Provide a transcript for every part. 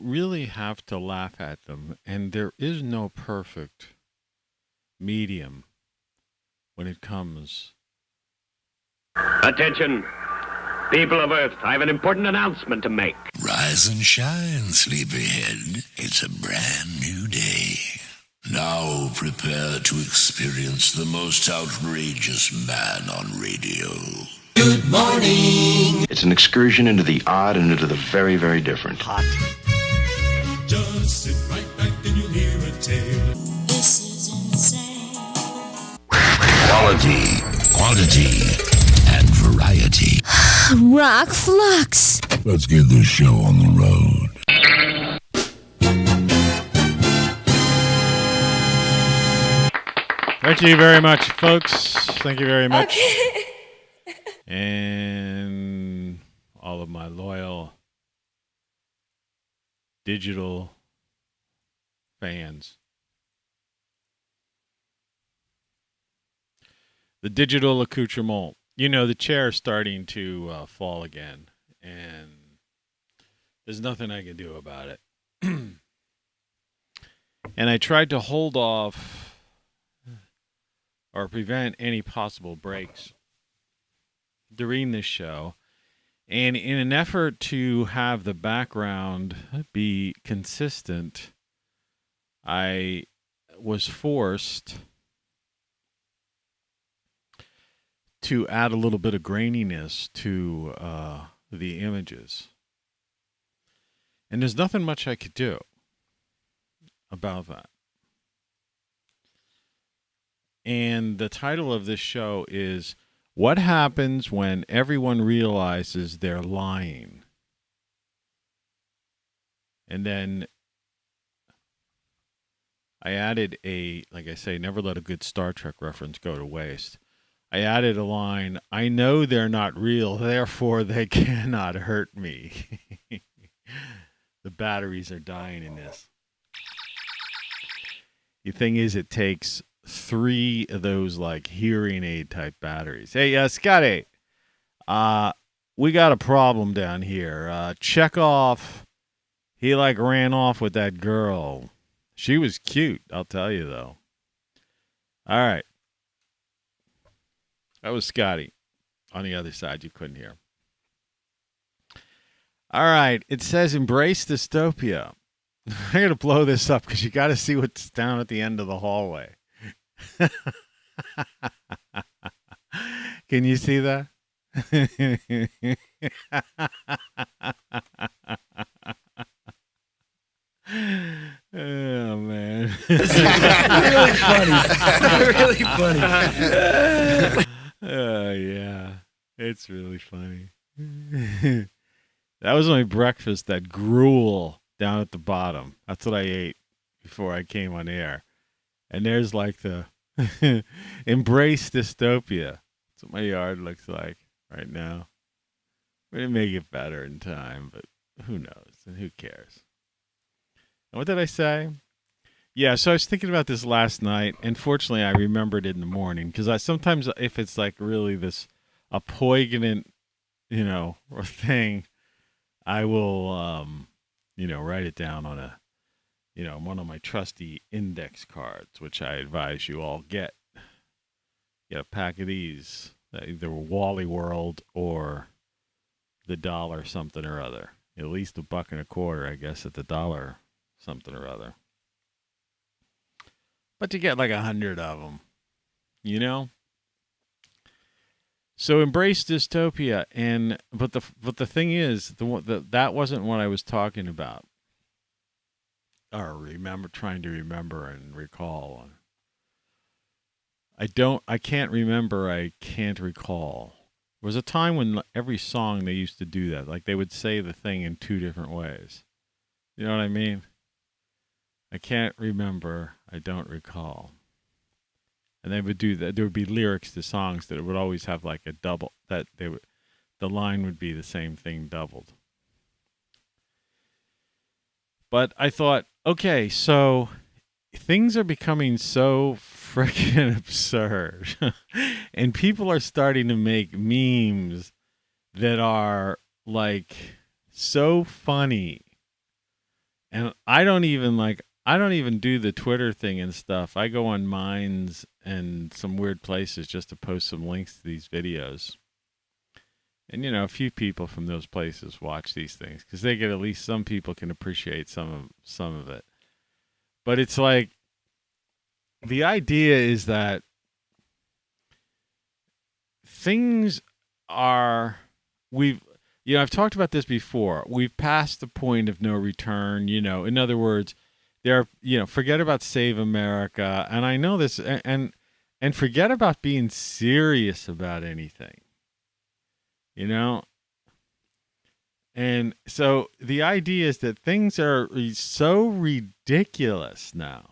really have to laugh at them, and there is no perfect medium when it comes. Attention, people of Earth, I have an important announcement to make. Rise and shine, sleepyhead. It's a brand new day. Now prepare to experience the most outrageous man on radio. Good morning. It's an excursion into the odd and into the very, very different. Hot. Just sit right back and you'll hear a tale. This is insane. Quality, quantity, and variety. ROCKFLUX. Let's get this show on the road. Thank you very much, folks. Thank you very much. Okay. And all of my loyal digital fans. The digital accoutrement. You know, the chair's starting to fall again, and there's nothing I can do about it. And I tried to hold off or prevent any possible breaks during this show. And in an effort to have the background be consistent, I was forced to add a little bit of graininess to the images. And there's nothing much I could do about that. And the title of this show is What Happens When Everyone Realizes They're Lying? And then I added like I say, never let a good Star Trek reference go to waste. I added a line, I know they're not real, therefore they cannot hurt me. The batteries are dying in this. The thing is, it takes 3 of those like hearing aid type batteries. Hey, Scotty, we got a problem down here. Chekhov, he like ran off with that girl. She was cute, I'll tell you though. All right. That was Scotty. On the other side, you couldn't hear. All right. It says embrace dystopia. I'm going to blow this up because you got to see what's down at the end of the hallway. Can you see that? Oh, man. Really funny. Really funny. Oh, yeah. It's really funny. That was my breakfast, that gruel down at the bottom. That's what I ate before I came on air. And there's like the embrace dystopia. That's what my yard looks like right now. We're going to make it better in time, but who knows and who cares? And what did I say? Yeah, so I was thinking about this last night, and fortunately I remembered it in the morning, because I sometimes, if it's like really a poignant, thing, I will, write it down on one of my trusty index cards, which I advise you all get. Get a pack of these, either Wally World or the dollar something or other. At least $1.25, I guess, at the dollar something or other. But you get like 100 of them, So embrace dystopia, but the thing is, that wasn't what I was talking about, or trying to remember and recall. I can't remember. I can't recall. There was a time when every song they used to do that, like they would say the thing in 2 different ways. You know what I mean? I can't remember. I don't recall. And they would do that. There would be lyrics to songs that would always have like a double. The line would be the same thing doubled. But I thought, okay, so things are becoming so freaking absurd, and people are starting to make memes that are like so funny And I don't even do the Twitter thing and stuff. I go on Minds and some weird places just to post some links to these videos. And, a few people from those places watch these things because they get, at least some people can appreciate some of it. But it's like, the idea is that things are, I've talked about this before. We've passed the point of no return, in other words, forget about Save America. And I know this, and forget about being serious about anything, And so the idea is that things are so ridiculous now.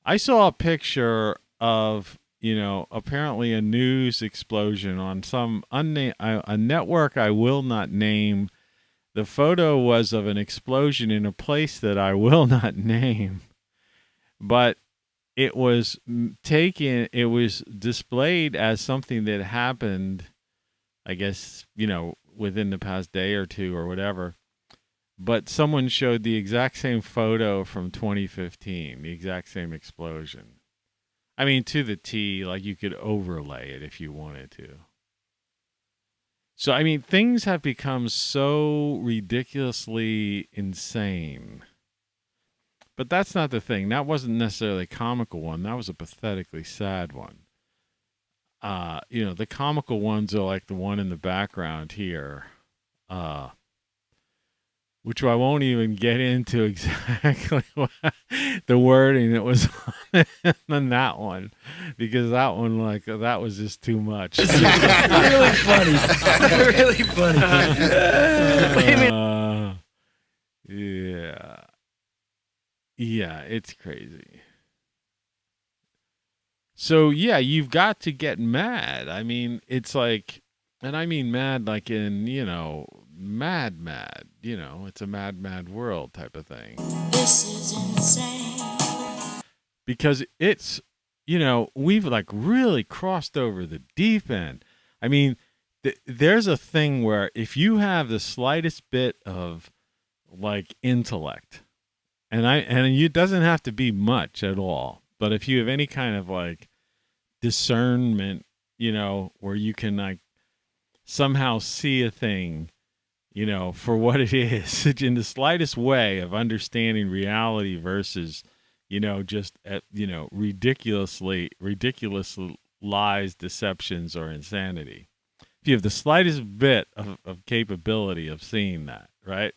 I saw a picture of, apparently a news explosion on some a network I will not name. The photo was of an explosion in a place that I will not name, but it was displayed as something that happened, I guess, within the past day or two or whatever. But someone showed the exact same photo from 2015, the exact same explosion. I mean, to the T, like you could overlay it if you wanted to. So, I mean, things have become so ridiculously insane. But that's not the thing. That wasn't necessarily a comical one. That was a pathetically sad one. The comical ones are like the one in the background here. Which I won't even get into exactly the wording that was on that one, because that one, that was just too much. Really funny. Really funny. Yeah, it's crazy. So, yeah, you've got to get mad. I mean, it's like, and I mean mad like in, mad. It's a mad world type of thing. This is insane. Because it's, we've really crossed over the deep end. I mean, there's a thing where if you have the slightest bit of intellect, and it doesn't have to be much at all, but if you have any kind of discernment, where you can somehow see a thing, for what it is, in the slightest way of understanding reality versus, just ridiculous lies, deceptions, or insanity. If you have the slightest bit of capability of seeing that, right?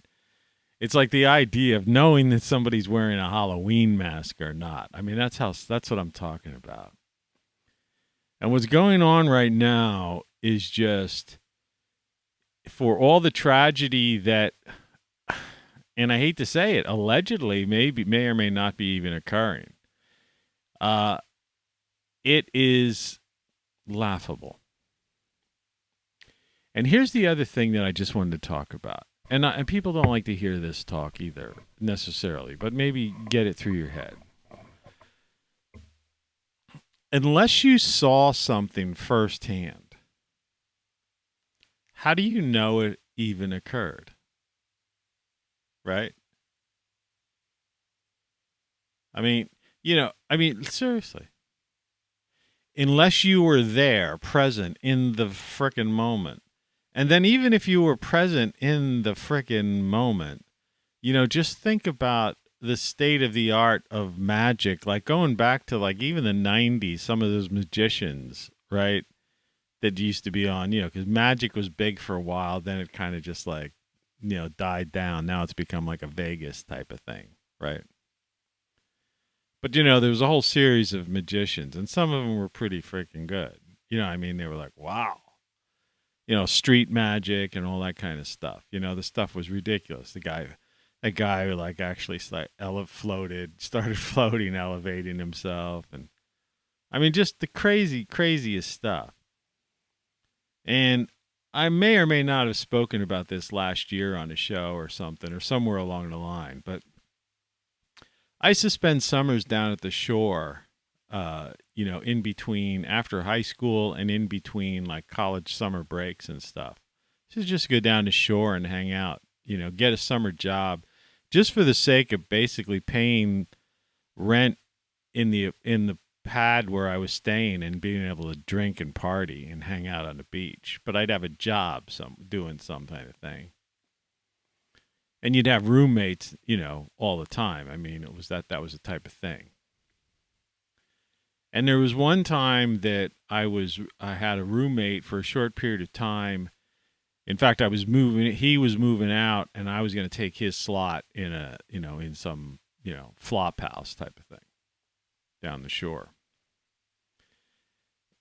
It's like the idea of knowing that somebody's wearing a Halloween mask or not. I mean, that's what I'm talking about. And what's going on right now is just, for all the tragedy that, and I hate to say it, allegedly may or may not be even occurring, it is laughable. And here's the other thing that I just wanted to talk about. And people don't like to hear this talk either, necessarily, but maybe get it through your head. Unless you saw something firsthand, how do you know it even occurred? Right? I mean, seriously. Unless you were there, present in the frickin' moment. And then even if you were present in the frickin' moment, just think about the state of the art of magic, going back to even the 90s, some of those magicians, right? That used to be on, because magic was big for a while. Then it kind of just died down. Now it's become like a Vegas type of thing, right? But, there was a whole series of magicians, and some of them were pretty freaking good. They were like, wow. Street magic and all that kind of stuff. The stuff was ridiculous. That guy who actually started floating, elevating himself. And just the craziest stuff. And I may or may not have spoken about this last year on a show or something, or somewhere along the line, but I used to spend summers down at the shore, in between, after high school and in between college summer breaks and stuff. So just go down to shore and hang out, get a summer job, just for the sake of basically paying rent in the pad where I was staying and being able to drink and party and hang out on the beach. But I'd have a job doing some kind of thing. And you'd have roommates, all the time. I mean, it was that was the type of thing. And there was one time that I had a roommate for a short period of time. In fact, he was moving out, and I was going to take his slot in in some, flop house type of thing down the shore.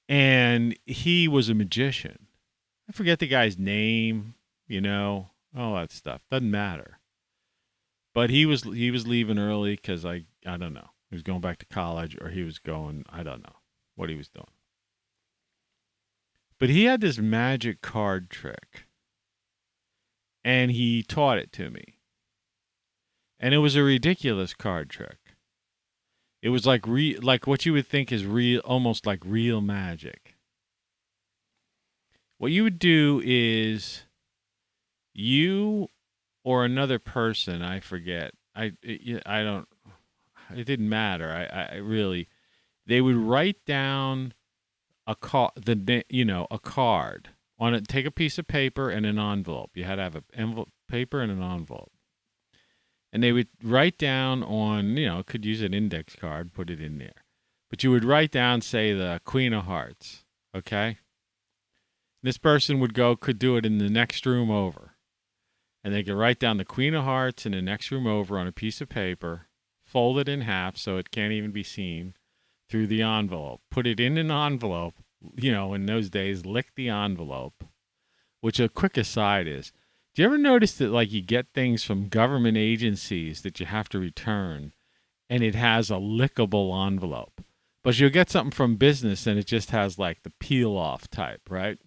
And he was a magician. I forget the guy's name, all that stuff. Doesn't matter. But he was leaving early because I don't know. He was going back to college, or he was going, I don't know what he was doing. But he had this magic card trick, and he taught it to me. And it was a ridiculous card trick. It was like what you would think is real, almost like real magic. What you would do is you or another person, I forget. I don't. It didn't matter. I really, they would write down a card on it. Take a piece of paper and an envelope. You had to have paper and an envelope, and they would write down on, could use an index card, put it in there, but you would write down, say, the Queen of Hearts. Okay, this person could do it in the next room over, and they could write down the Queen of Hearts in the next room over on a piece of paper. Fold it in half so it can't even be seen through the envelope. Put it in an envelope, in those days, lick the envelope, which a quick aside is, do you ever notice that, you get things from government agencies that you have to return, and it has a lickable envelope? But you'll get something from business, and it just has, the peel-off type, right?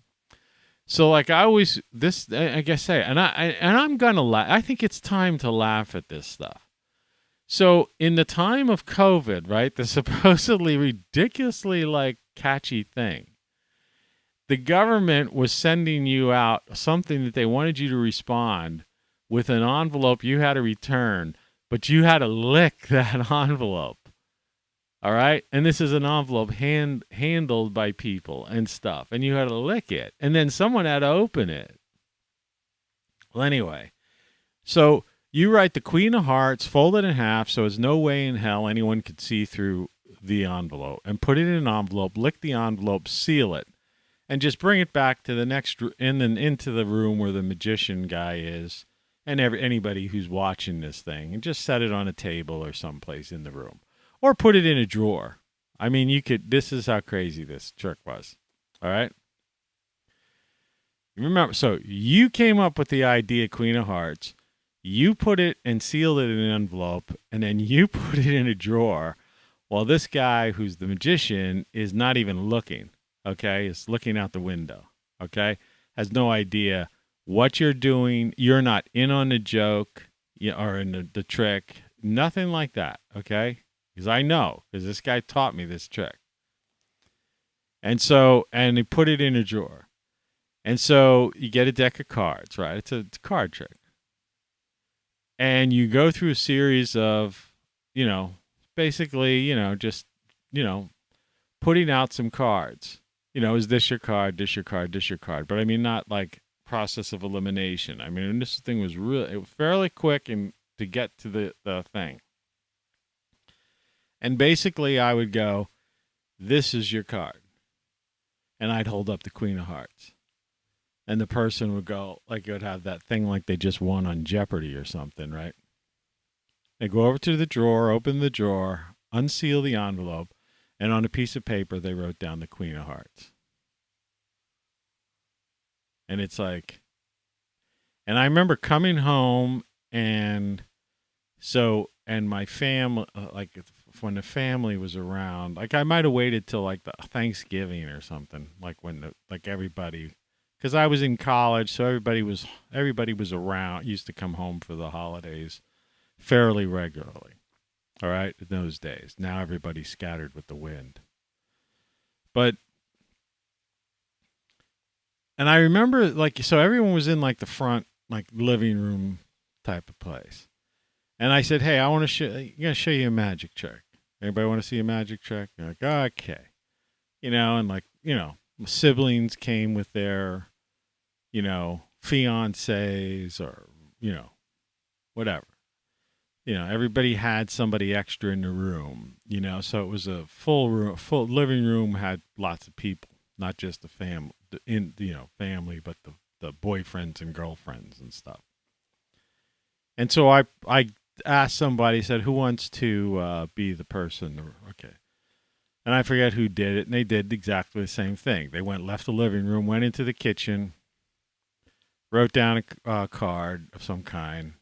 So, I I'm going to laugh. I think it's time to laugh at this stuff. So in the time of COVID, right, the supposedly ridiculously catchy thing, the government was sending you out something that they wanted you to respond with an envelope you had to return, but you had to lick that envelope. All right? And this is an envelope handled by people and stuff, and you had to lick it, and then someone had to open it. Well, anyway, so you write the Queen of Hearts, fold it in half so there's no way in hell anyone could see through the envelope, and put it in an envelope, lick the envelope, seal it, and just bring it back to the next and then into the room where the magician guy is and anybody who's watching this thing, and just set it on a table or someplace in the room, or put it in a drawer. I mean, this is how crazy this trick was. All right? Remember, so you came up with the idea, Queen of Hearts. You put it and sealed it in an envelope, and then you put it in a drawer, while this guy who's the magician is not even looking, okay? Is looking out the window, okay? Has no idea what you're doing. You're not in on the joke or in the trick. Nothing like that, okay? Because I know, because this guy taught me this trick. And he put it in a drawer. And so you get a deck of cards, right? It's a card trick. And you go through a series of, basically, just, putting out some cards. Is this your card, this your card, this your card? But I mean, not process of elimination. I mean, this thing was fairly quick and to get to the thing. And basically I would go, this is your card. And I'd hold up the Queen of Hearts. And the person would go, it would have that thing like they just won on Jeopardy or something, right? They go over to the drawer, open the drawer, unseal the envelope, and on a piece of paper, they wrote down the Queen of Hearts. And it's and I remember coming home, and my family, when the family was around, I might have waited till the Thanksgiving or something, when everybody, because I was in college, so everybody was around, used to come home for the holidays fairly regularly. All right, in those days. Now everybody's scattered with the wind. And I remember, so everyone was in the front, living room type of place. And I said, hey, I'm gonna show you a magic trick. Everybody want to see a magic trick? They're like, okay. And like, my siblings came with their, fiancés or, whatever. Everybody had somebody extra in the room, so it was a full room, full living room had lots of people, not just the family, family, but the boyfriends and girlfriends and stuff. And so I asked somebody, said, who wants to be the person? Okay. And I forget who did it, and they did exactly the same thing. They left the living room, went into the kitchen, wrote down a card of some kind,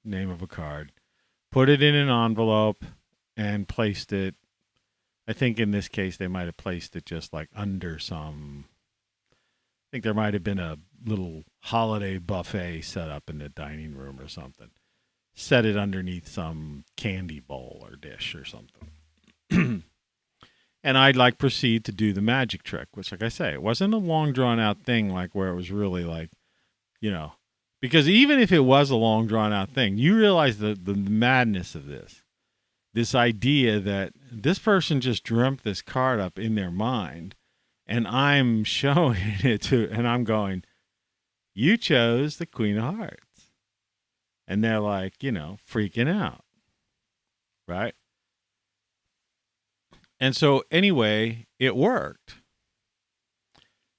name of a card, put it in an envelope, and placed it. I think in this case, they might have placed it just like under some. I think there might have been a little holiday buffet set up in the dining room or something. Set it underneath some candy bowl or dish or something. And I'd like proceed to do the magic trick, which, like I say, it wasn't a long drawn out thing, like where it was really like, because even if it was a long drawn out thing, you realize the madness of this idea that this person just dreamt this card up in their mind, and I'm showing it to, and I'm going, you chose the Queen of Hearts. And they're like, freaking out. Right? And so anyway, it worked.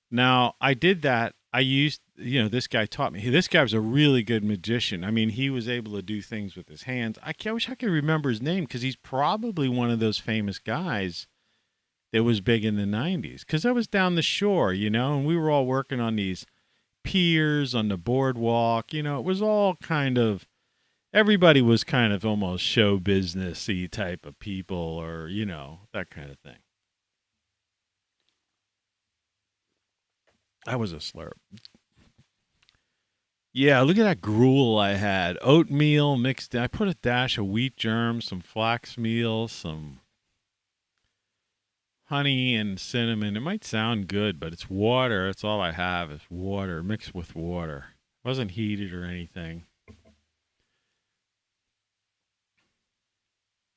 Now, I did that. I used, this guy taught me. This guy was a really good magician. I mean, he was able to do things with his hands. I wish I could remember his name, because he's probably one of those famous guys that was big in the 90s. Because I was down the shore, and we were all working on these piers on the boardwalk. It was all kind of, everybody was kind of almost show business-y type of people, or, that kind of thing. That was a slurp. Yeah, look at that gruel I had. Oatmeal mixed. I put a dash of wheat germs, some flax meal, some honey and cinnamon. It might sound good, but it's water. That's all I have is water mixed with water. It wasn't heated or anything.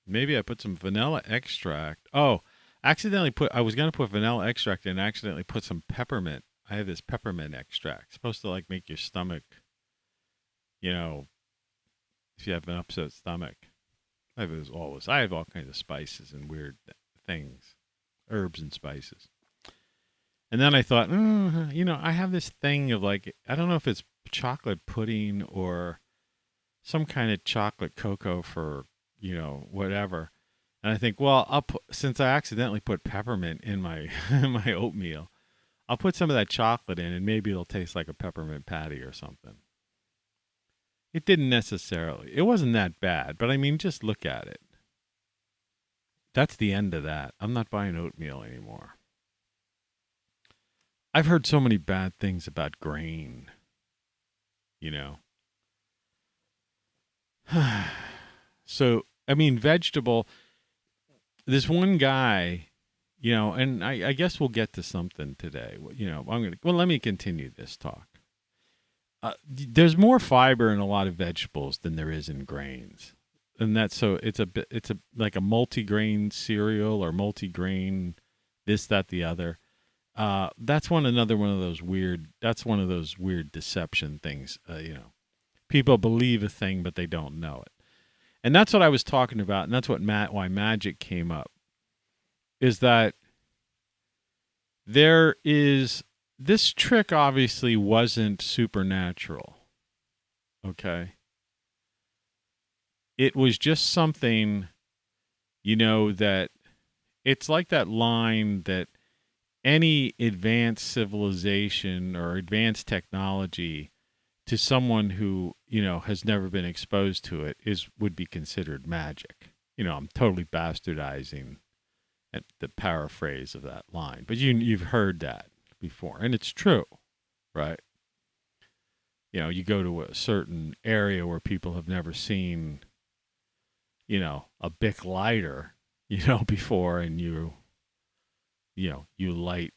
Maybe I put some vanilla extract. Oh, I was going to put vanilla extract and accidentally put some peppermint. I have this peppermint extract. It's supposed to like make your stomach, if you have an upset stomach. I have all kinds of spices and weird things, herbs and spices. And then I thought, I have this thing of like, I don't know if it's chocolate pudding or some kind of chocolate cocoa for, whatever. And I think, well, since I accidentally put peppermint in my my oatmeal, I'll put some of that chocolate in, and maybe it'll taste like a peppermint patty or something. It didn't necessarily. It wasn't that bad, but I mean, just look at it. That's the end of that. I'm not buying oatmeal anymore. I've heard so many bad things about grain, So, I mean, vegetable, this one guy, and I guess we'll get to something today. Let me continue this talk. There's more fiber in a lot of vegetables than there is in grains. And that's so it's like a multi-grain cereal or multi-grain this, that, the other. That's another one of those weird deception things. People believe a thing, but they don't know it. And that's what I was talking about. And that's why magic came up, is that this trick obviously wasn't supernatural. Okay. It was just something, that it's like that line that any advanced civilization or advanced technology to someone who, has never been exposed to it would be considered magic. I'm totally bastardizing the paraphrase of that line, but you've heard that before, and it's true, right? You go to a certain area where people have never seen, a Bic lighter, before, and you light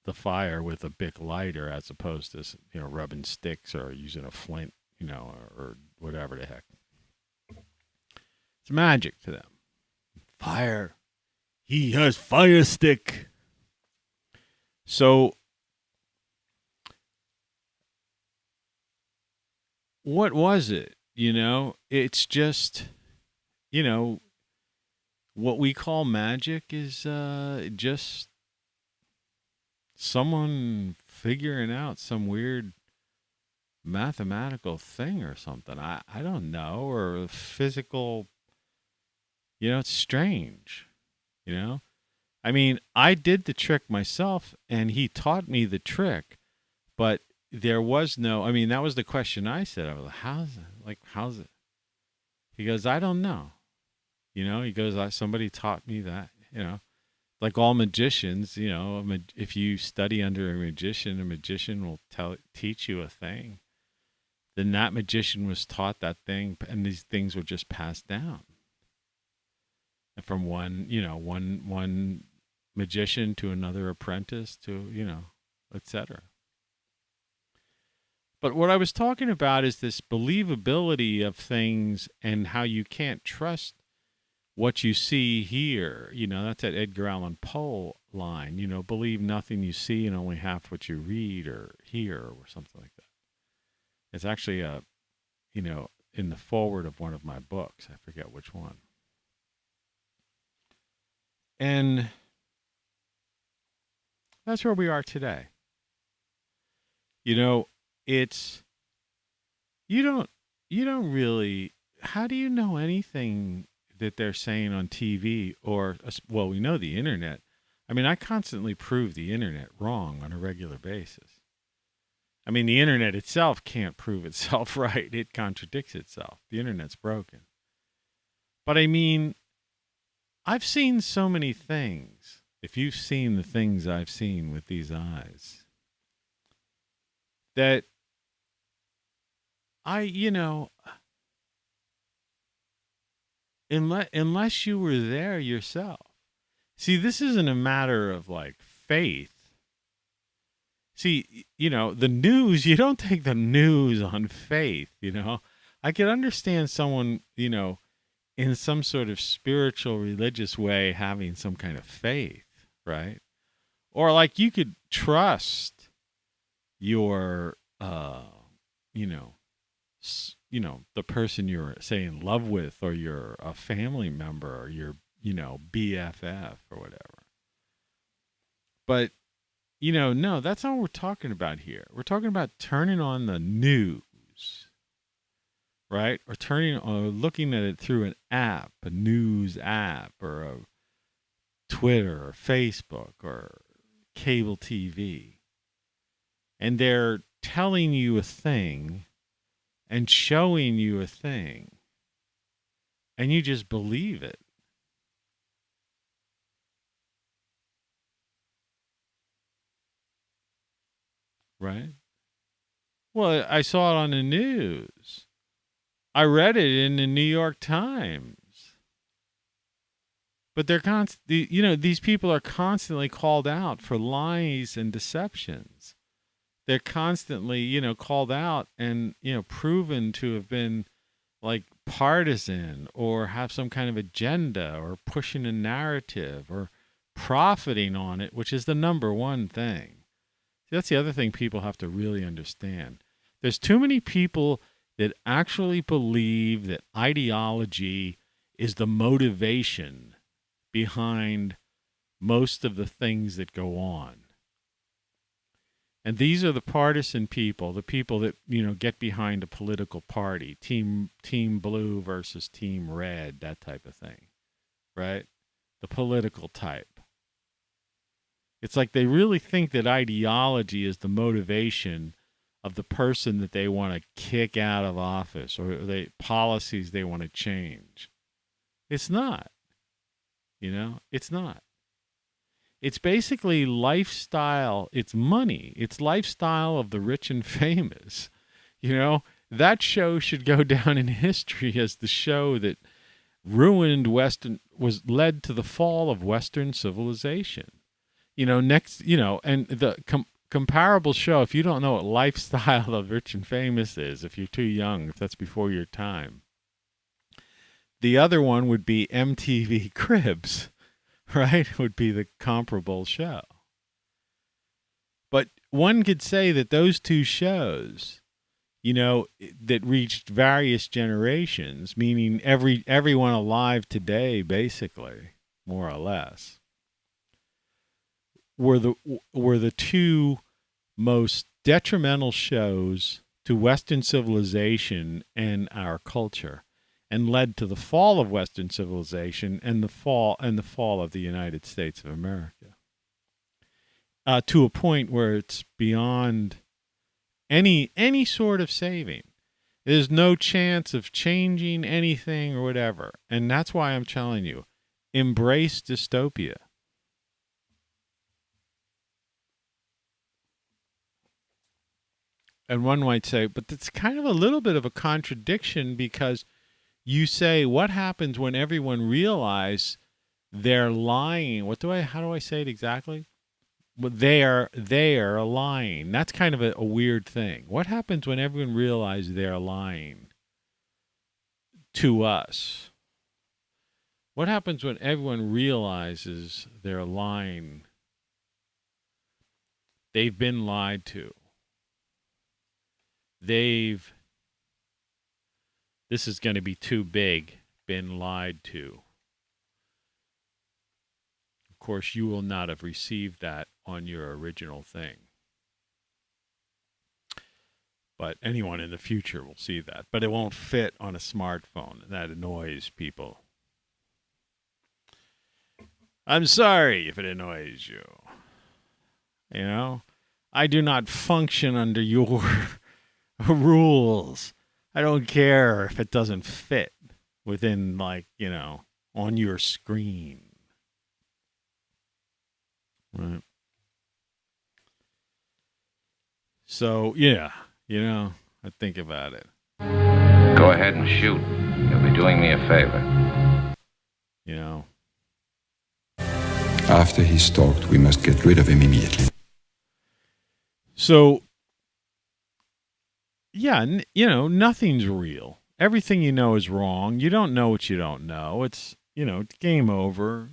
the fire with a Bic lighter as opposed to, rubbing sticks or using a flint, or whatever the heck. It's magic to them. Fire. He has fire stick. So what was it? It's just, what we call magic is just someone figuring out some weird mathematical thing or something. I don't know, or physical, it's strange, I mean, I did the trick myself and he taught me the trick, but there was no, I mean, that was the question I said. I was like, how's it? He goes, I don't know. He goes, somebody taught me that, like all magicians, if you study under a magician will teach you a thing. Then that magician was taught that thing, and these things were just passed down. And from one magician to another apprentice to, etc. But what I was talking about is this believability of things and how you can't trust what you see here. That's that Edgar Allan Poe line, believe nothing you see and only half what you read or hear or something like that. It's actually in the foreword of one of my books. I forget which one. And that's where we are today. It's, you don't really, how do you know anything that they're saying on TV or, well, we know the internet. I mean, I constantly prove the internet wrong on a regular basis. I mean, the internet itself can't prove itself right. It contradicts itself. The internet's broken. But I mean, I've seen so many things. If you've seen the things I've seen with these eyes, that unless you were there yourself. See, this isn't a matter of like faith. See, the news, you don't take the news on faith, I could understand someone, in some sort of spiritual, religious way having some kind of faith, right? Or like you could trust your, the person you're, say, in love with, or you're a family member, or your, BFF or whatever. But, no, that's not what we're talking about here. We're talking about turning on the news, right? Or looking at it through an app, a news app, or a Twitter or Facebook or cable TV. And they're telling you a thing and showing you a thing, and you just believe it. Right? Well, I saw it on the news. I read it in the New York Times. But they're these people are constantly called out for lies and deceptions. They're constantly, called out and, proven to have been like partisan or have some kind of agenda or pushing a narrative or profiting on it, which is the number one thing. That's the other thing people have to really understand. There's too many people that actually believe that ideology is the motivation behind most of the things that go on. And these are the partisan people, the people that, get behind a political party, team blue versus team red, that type of thing, right? The political type. It's like they really think that ideology is the motivation of the person that they want to kick out of office or the policies they want to change. It's not. It's not. It's basically lifestyle. It's money. It's lifestyle of the rich and famous. That show should go down in history as the show that led to the fall of Western civilization. And the comparable show, if you don't know what lifestyle of rich and famous is, if you're too young, if that's before your time, The other one would be MTV Cribs, right? Would be the comparable show. But one could say that those two shows, that reached various generations, meaning everyone alive today, basically, more or less, were the two most detrimental shows to Western civilization and our culture, and led to the fall of Western civilization and the fall of the United States of America, to a point where it's beyond any sort of saving. There's no chance of changing anything or whatever, and that's why I'm telling you, embrace dystopia. And one might say, but it's kind of a little bit of a contradiction, because you say, what happens when everyone realizes they're lying? How do I say it exactly? Well, they are lying. That's kind of a weird thing. What happens when everyone realizes they're lying to us? What happens when everyone realizes they're lying? They've been lied to. This is going to be too big, been lied to. Of course, you will not have received that on your original thing. But anyone in the future will see that. But it won't fit on a smartphone. That annoys people. I'm sorry if it annoys you. I do not function under your rules. I don't care if it doesn't fit within, on your screen. Right. So, yeah, I think about it. Go ahead and shoot. You'll be doing me a favor. After he's stalked, we must get rid of him immediately. So, yeah, nothing's real. Everything is wrong. You don't know what you don't know. It's, game over.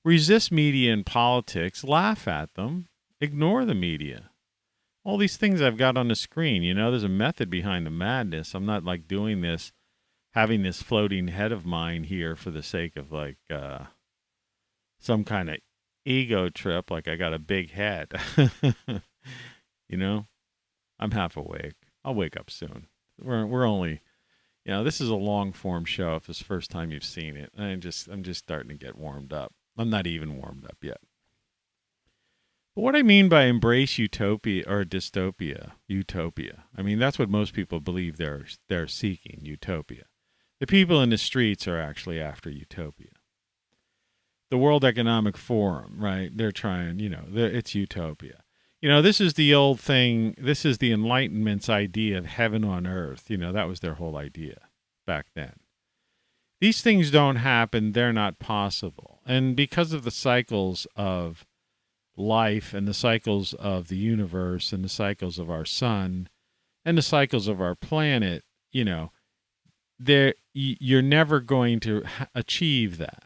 Resist media and politics, laugh at them, ignore the media. All these things I've got on the screen, there's a method behind the madness. I'm not doing this, having this floating head of mine here for the sake of some kind of ego trip, like I got a big head. I'm half awake. I'll wake up soon. We're only, this is a long form show. If it's the first time you've seen it, I'm just starting to get warmed up. I'm not even warmed up yet. But what I mean by embrace utopia or dystopia, utopia, I mean, that's what most people believe they're seeking, utopia. The people in the streets are actually after utopia. The World Economic Forum, right? They're trying, it's utopia. This is the old thing. This is the Enlightenment's idea of heaven on earth. That was their whole idea back then. These things don't happen. They're not possible. And because of the cycles of life and the cycles of the universe and the cycles of our sun and the cycles of our planet, you're never going to achieve that,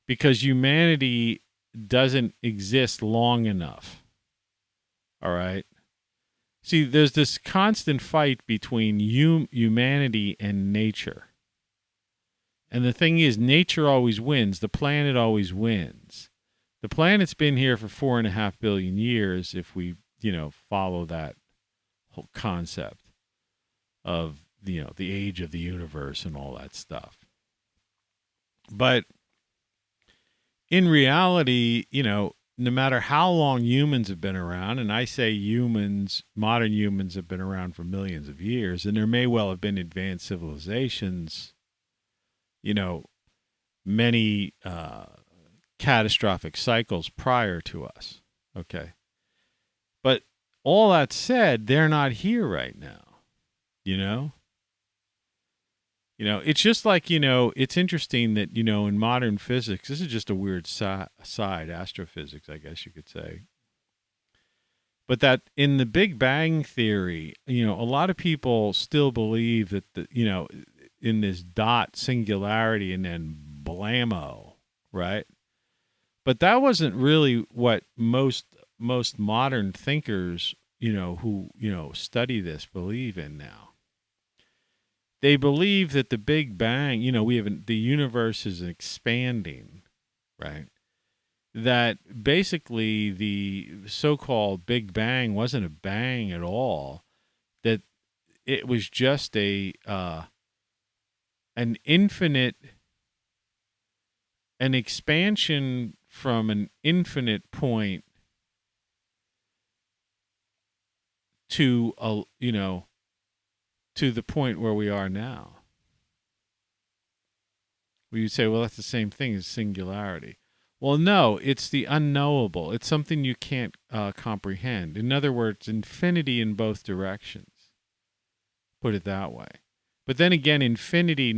because humanity doesn't exist long enough. All right? See, there's this constant fight between humanity and nature. And the thing is, nature always wins. The planet always wins. The planet's been here for 4.5 billion years, if we, follow that whole concept of, the age of the universe and all that stuff. But in reality, no matter how long humans have been around, and I say humans, modern humans have been around for millions of years, and there may well have been advanced civilizations, many catastrophic cycles prior to us. Okay. But all that said, they're not here right now. It's just like, it's interesting that, in modern physics, this is just a weird side, astrophysics, I guess you could say. But that in the Big Bang Theory, a lot of people still believe that in this dot singularity and then blammo, right? But that wasn't really what most modern thinkers, who study this believe in now. They believe that the Big Bang, the universe is expanding, right? That basically the so-called Big Bang wasn't a bang at all. That it was just an expansion from an infinite point to to the point where we are now. Where you say, well, that's the same thing as singularity. Well, no, it's the unknowable. It's something you can't comprehend. In other words, infinity in both directions. Put it that way. But then again, infinity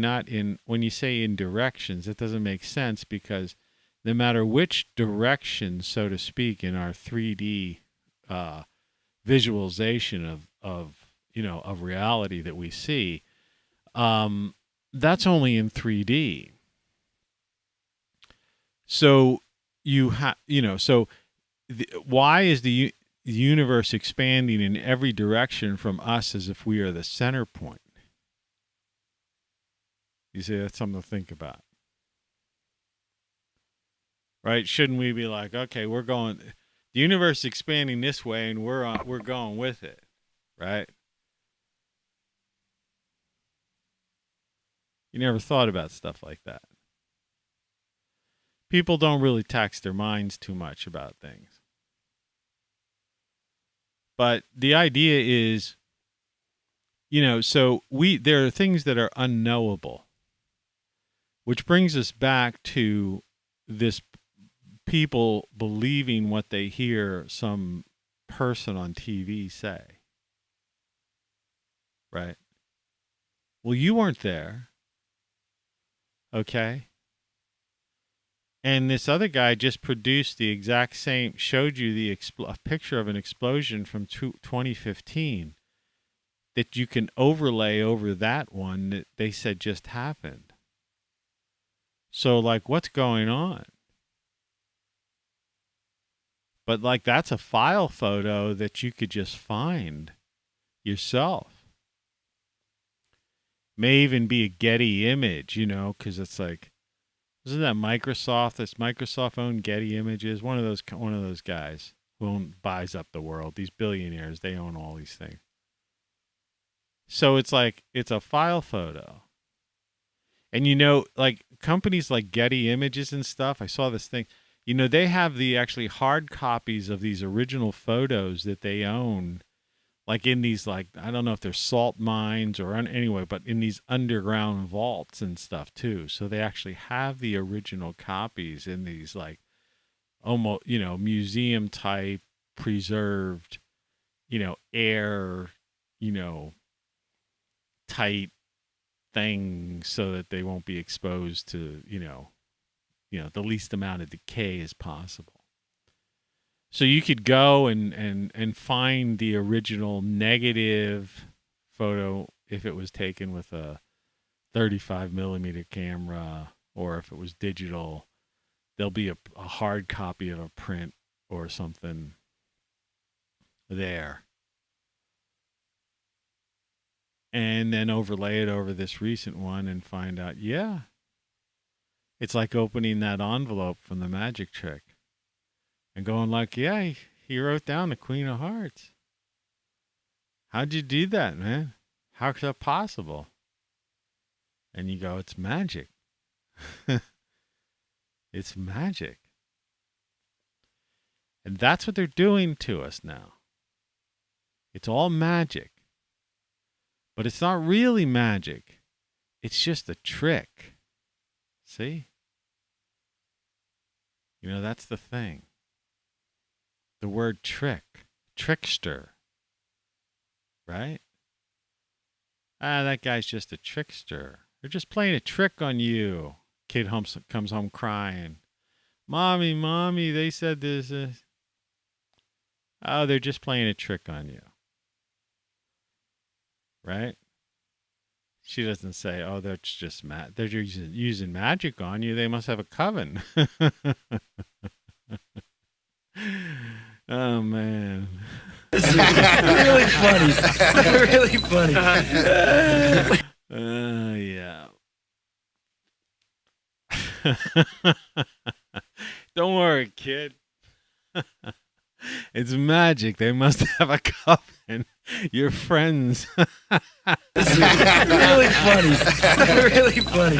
when you say in directions, it doesn't make sense, because no matter which direction, so to speak, in our 3D visualization of reality that we see, that's only in 3D. So why is the universe expanding in every direction from us as if we are the center point? You see, that's something to think about. Right? Shouldn't we be like, okay, the universe is expanding this way and we're going with it, right? You never thought about stuff like that. People don't really tax their minds too much about things. But the idea is, there are things that are unknowable, which brings us back to this people believing what they hear some person on TV say. Right? Well, you weren't there. Okay? And this other guy just produced the exact same, showed you a picture of an explosion from 2015 that you can overlay over that one that they said just happened. So, what's going on? But, that's a file photo that you could just find yourself. May even be a Getty image, because it's isn't that Microsoft? This Microsoft-owned Getty Images. One of those guys who buys up the world. These billionaires, they own all these things. So it's a file photo. And companies like Getty Images and stuff. I saw this thing. They have the actually hard copies of these original photos that they own. In these, I don't know if they're salt mines or anyway, but in these underground vaults and stuff too. So they actually have the original copies in these almost, museum type preserved, air, tight things so that they won't be exposed to, the least amount of decay as possible. So you could go and find the original negative photo if it was taken with a 35 millimeter camera, or if it was digital, there'll be a hard copy of a print or something there. And then overlay it over this recent one and find out, yeah, it's like opening that envelope from the magic trick. And going yeah, he wrote down the Queen of Hearts. How'd you do that, man? How's that possible? And you go, it's magic. It's magic. And that's what they're doing to us now. It's all magic. But it's not really magic. It's just a trick. See? That's the thing. The word trick, trickster, right? That guy's just a trickster. They're just playing a trick on you. Kid comes home crying. Mommy, they said this. Oh, they're just playing a trick on you. Right? She doesn't say, oh, that's just they're using magic on you. They must have a coven. Oh, man. Really funny. Really funny. Yeah. Don't worry, kid. It's magic. They must have a coven. Your friends. Really funny. Really funny.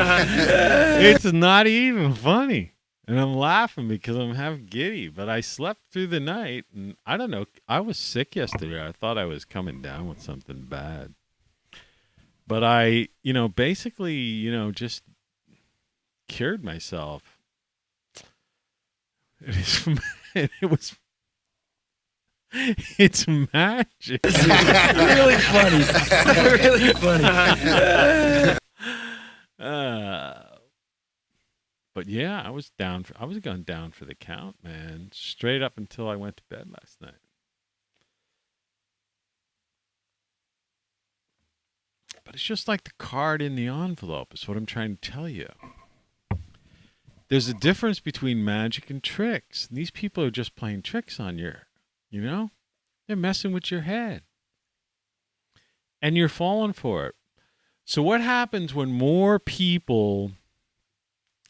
It's not even funny. And I'm laughing because I'm half giddy. But I slept through the night. And I don't know. I was sick yesterday. I thought I was coming down with something bad. But I, basically, just cured myself. It's magic. Really funny. Really funny. But yeah, I was going down for the count, man. Straight up until I went to bed last night. But it's just like the card in the envelope is what I'm trying to tell you. There's a difference between magic and tricks. These people are just playing tricks on you. They're messing with your head. And you're falling for it. So what happens when more people,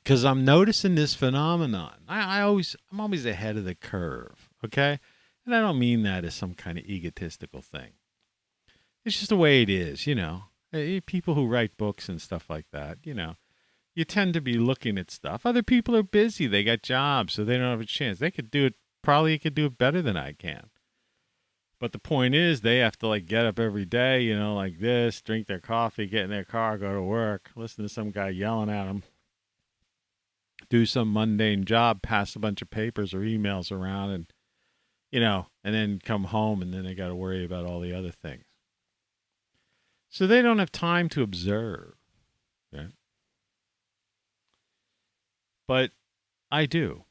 because I'm noticing this phenomenon. I'm always ahead of the curve, okay? And I don't mean that as some kind of egotistical thing. It's just the way it is, People who write books and stuff like that, you tend to be looking at stuff. Other people are busy. They got jobs, so they don't have a chance. They could do it. Probably could do it better than I can. But the point is, they have to get up every day, like this, drink their coffee, get in their car, go to work, listen to some guy yelling at them, do some mundane job, pass a bunch of papers or emails around, and and then come home, and then they got to worry about all the other things. So they don't have time to observe. Okay? But I do.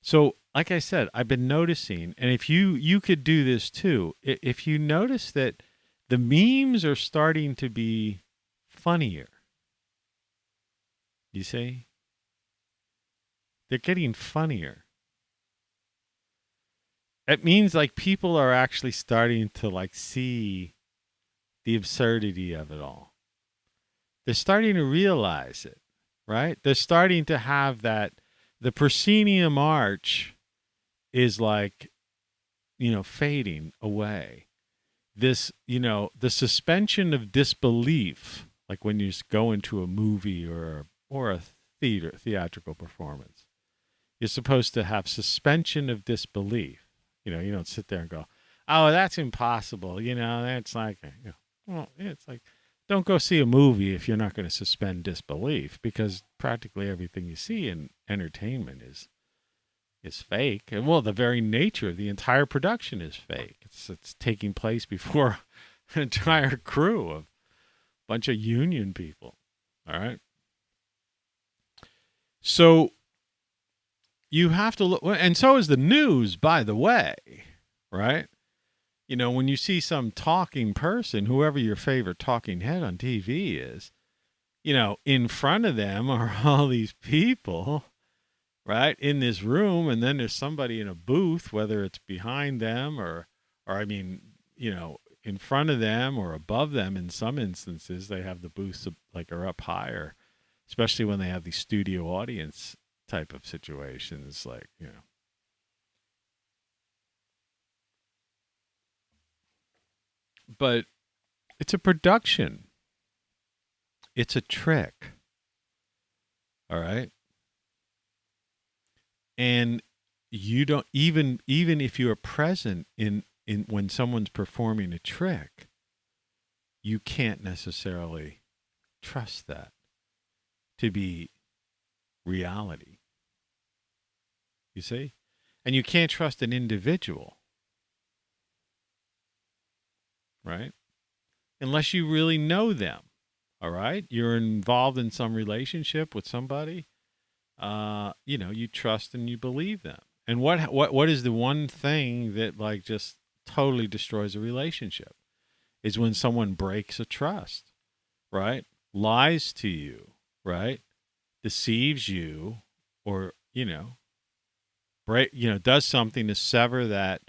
So, like I said, I've been noticing, and if you could do this too, if you notice that the memes are starting to be funnier, you see? They're getting funnier. It means people are actually starting to see the absurdity of it all. They're starting to realize it, right? They're starting to have that. The proscenium arch is fading away. This, the suspension of disbelief, like when you go into a movie or a theatrical performance, you're supposed to have suspension of disbelief. You don't sit there and go, oh, that's impossible. That's it's like, don't go see a movie if you're not going to suspend disbelief, because practically everything you see in entertainment is fake. And the very nature of the entire production is fake. It's taking place before an entire crew of a bunch of union people. All right. So you have to look, and so is the news, by the way, right? When you see some talking person, whoever your favorite talking head on TV is, in front of them are all these people, right, in this room, and then there's somebody in a booth, whether it's behind them or in front of them or above them. In some instances, they have the booths are up higher, especially when they have these studio audience type of situations, But it's a production. It's a trick. All right? And you don't even if you are present in when someone's performing a trick, you can't necessarily trust that to be reality. You see? And you can't trust an individual. Right? Unless you really know them. All right? You're involved in some relationship with somebody. You trust and you believe them. And what is the one thing that like just totally destroys a relationship? Is when someone breaks a trust, right? Lies to you, right? Deceives you, or does something to sever that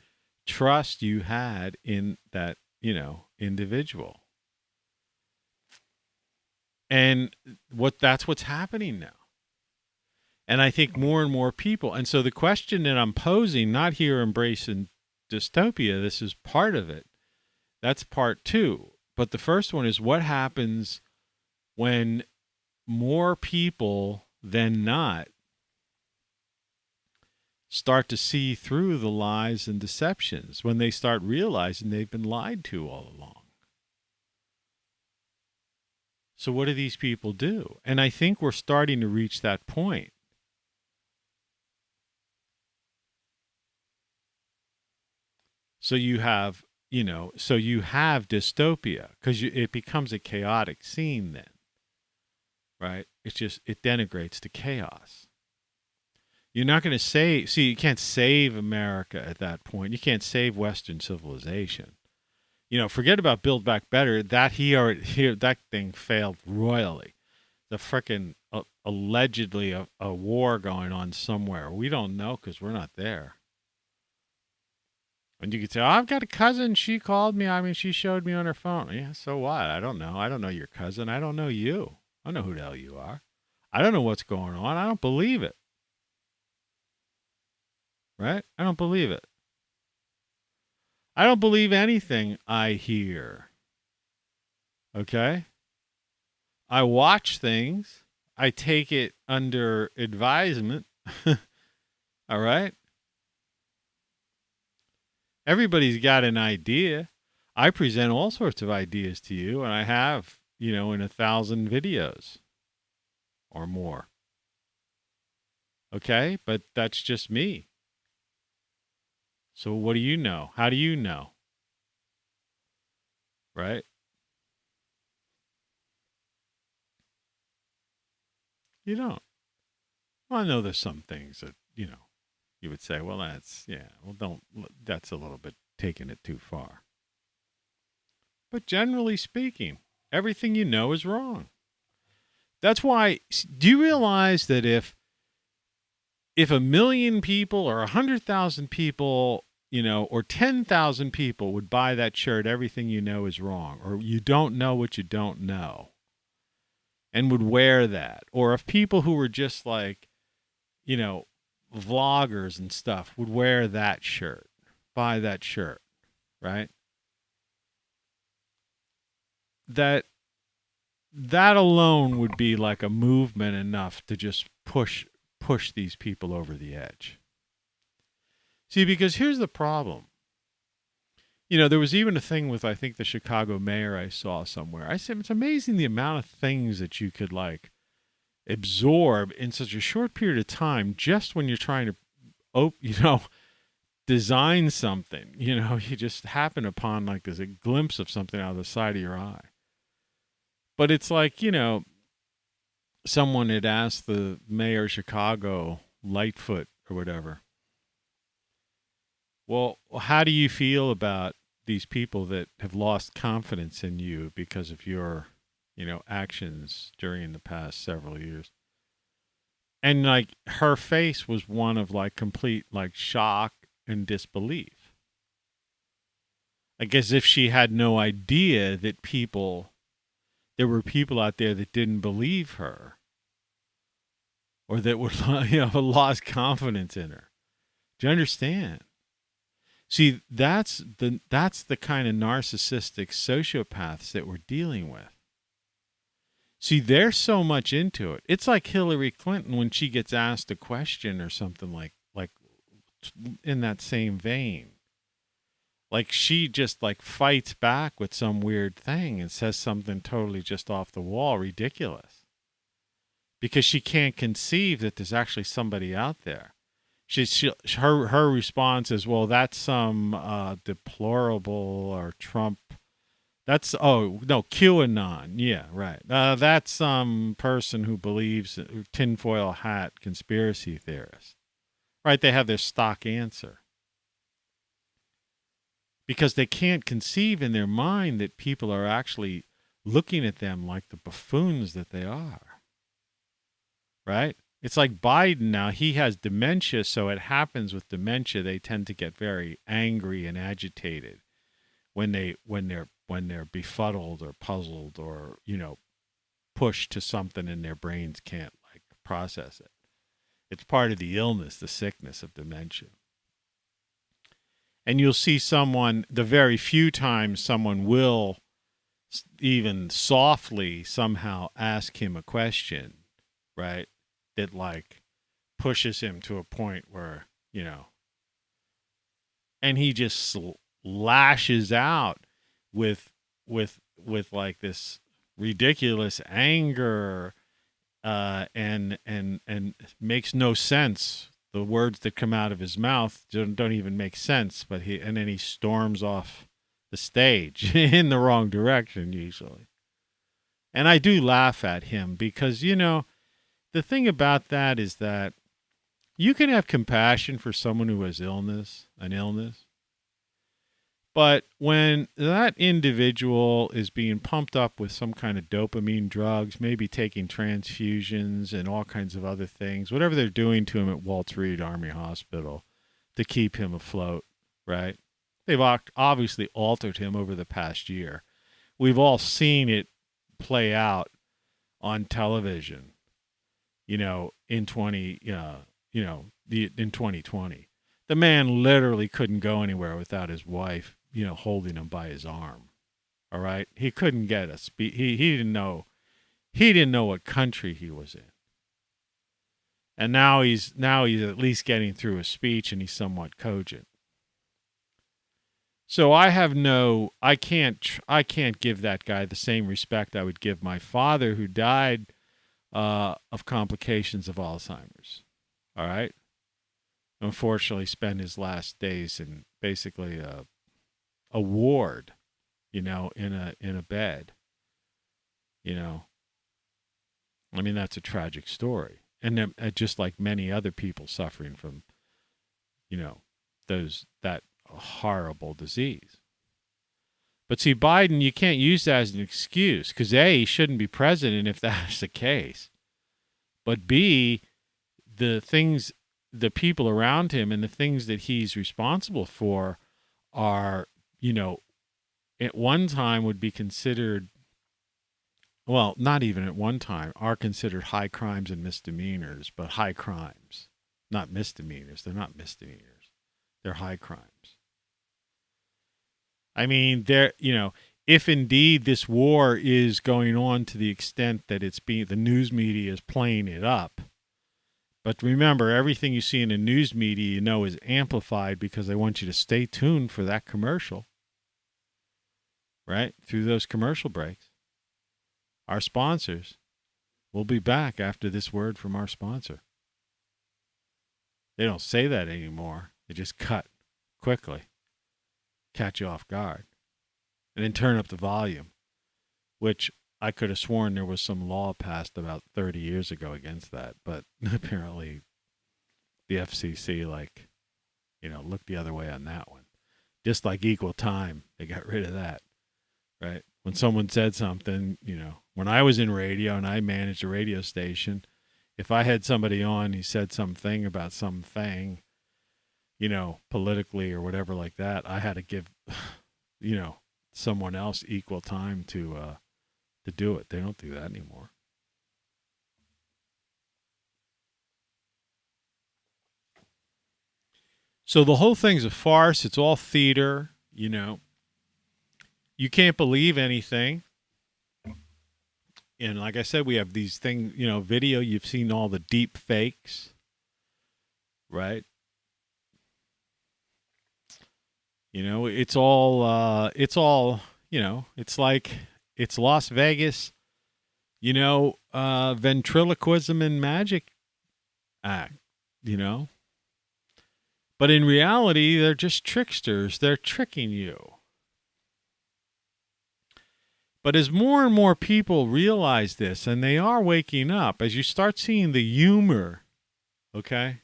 trust you had in that individual. And that's what's happening now. And I think more and more people, and so the question that I'm posing, not here embracing dystopia, this is part of it. That's part 2. But the first one is, what happens when more people than not start to see through the lies and deceptions, when they start realizing they've been lied to all along? So what do these people do? And I think we're starting to reach that point. So you have, dystopia, because it becomes a chaotic scene then, right? It denigrates to chaos. You're not going to you can't save America at that point. You can't save Western civilization. Forget about Build Back Better. That thing failed royally. The frickin' allegedly a war going on somewhere. We don't know because we're not there. And you could say, oh, I've got a cousin. She called me. I mean, she showed me on her phone. Yeah, so what? I don't know. I don't know your cousin. I don't know you. I don't know who the hell you are. I don't know what's going on. I don't believe it. Right? I don't believe it. I don't believe anything I hear. Okay? I watch things. I take it under advisement. All right? Everybody's got an idea. I present all sorts of ideas to you, and I have, in 1,000 videos or more. Okay? But that's just me. So what do you know? How do you know? Right? You don't. Well, I know there's some things that, you would say, well, that's a little bit taking it too far. But generally speaking, everything you know is wrong. That's why, do you realize that if 1 million people or 100,000 people, or 10,000 people would buy that shirt, everything you know is wrong, or you don't know what you don't know, and would wear that, or if people who were just like, vloggers and stuff would wear that shirt, buy that shirt, right? That alone would be like a movement enough to just push these people over the edge. See, because here's the problem. There was even a thing with, I think, the Chicago mayor I saw somewhere. I said, it's amazing the amount of things that you could like absorb in such a short period of time, just when you're trying to, design something. You just happen upon like there's a glimpse of something out of the side of your eye. But it's like, someone had asked the mayor of Chicago, Lightfoot or whatever, well, how do you feel about these people that have lost confidence in you because of your, actions during the past several years? And like her face was one of like complete like shock and disbelief. Like as if she had no idea that there were people out there that didn't believe her, or that would, lost confidence in her. Do you understand? See, that's the kind of narcissistic sociopaths that we're dealing with. See, they're so much into it. It's like Hillary Clinton when she gets asked a question or something like in that same vein. Like she just like fights back with some weird thing and says something totally just off the wall, ridiculous. Because she can't conceive that there's actually somebody out there. Her response is, well, that's some deplorable or Trump. That's, oh, no, QAnon. Yeah, right. That's some person who believes tinfoil hat conspiracy theorist. right? They have their stock answer. Because they can't conceive in their mind that people are actually looking at them like the buffoons that they are. Right? It's like Biden now, he has dementia, so it happens with dementia, they tend to get very angry and agitated when they're befuddled or puzzled or, pushed to something and their brains can't like process it. It's part of the illness, the sickness of dementia. And you'll see someone, the very few times someone will even softly somehow ask him a question, right? That like pushes him to a point where, and he just lashes out with like this ridiculous anger, and makes no sense. The words that come out of his mouth don't even make sense, and then he storms off the stage in the wrong direction usually. And I do laugh at him because, the thing about that is that you can have compassion for someone who has an illness, but when that individual is being pumped up with some kind of dopamine drugs, maybe taking transfusions and all kinds of other things, whatever they're doing to him at Walter Reed Army Hospital to keep him afloat, right? They've obviously altered him over the past year. We've all seen it play out on television, in 2020. The man literally couldn't go anywhere without his wife, holding him by his arm. All right, he couldn't get a speech. He didn't know what country he was in. And now he's at least getting through a speech, and he's somewhat cogent. So I can't give that guy the same respect I would give my father, who died of complications of Alzheimer's. All right. Unfortunately, spent his last days in basically a ward, in a bed. I mean, that's a tragic story, and just like many other people suffering from, that horrible disease. But see, Biden, you can't use that as an excuse, because A, he shouldn't be president if that's the case. But B, the people around him and the things that he's responsible for are, at one time would be considered, well, not even at one time, are considered high crimes and misdemeanors, but high crimes, not misdemeanors. They're not misdemeanors. They're high crimes. I mean, if indeed this war is going on to the extent that the news media is playing it up. But remember, everything you see in the news media, is amplified because they want you to stay tuned for that commercial, right? Through those commercial breaks. Our sponsors will be back after this word from our sponsor. They don't say that anymore. They just cut quickly. Catch you off guard, and then turn up the volume, which I could have sworn there was some law passed about 30 years ago against that, but apparently the FCC looked the other way on that one. Just like equal time, they got rid of that, right? When someone said something, when I was in radio and I managed a radio station, if I had somebody on, he said something about something, politically or whatever like that, I had to give, someone else equal time to do it. They don't do that anymore. So the whole thing's a farce. It's all theater, You can't believe anything. And like I said, we have these things, video. You've seen all the deep fakes, right? It's all, it's like, it's Las Vegas, ventriloquism and magic act, But in reality, they're just tricksters. They're tricking you. But as more and more people realize this, and they are waking up, as you start seeing the humor, okay?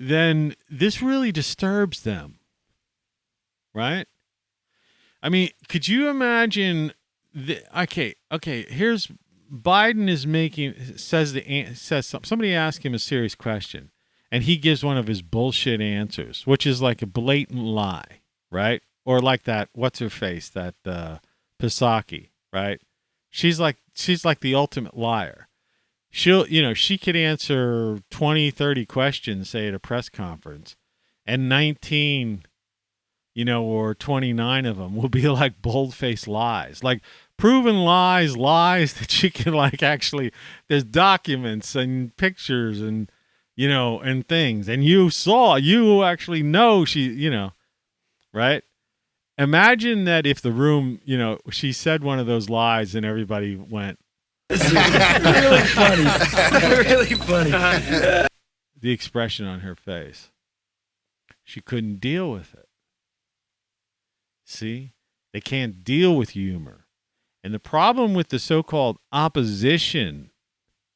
then this really disturbs them, right? I mean, could you imagine okay, here's Biden is says somebody asked him a serious question and he gives one of his bullshit answers, which is like a blatant lie, right? Or like that, what's her face, that Pisaki, right? She's like the ultimate liar. She could answer 20, 30 questions, say at a press conference, and 19 or 29 of them will be like bold-faced lies, like proven lies that she can like actually, there's documents and pictures and, and things. And you actually know she, right? Imagine that if the room, she said one of those lies and everybody went. Really funny. Really funny. The expression on her face. She couldn't deal with it. See, they can't deal with humor. And the problem with the so-called opposition,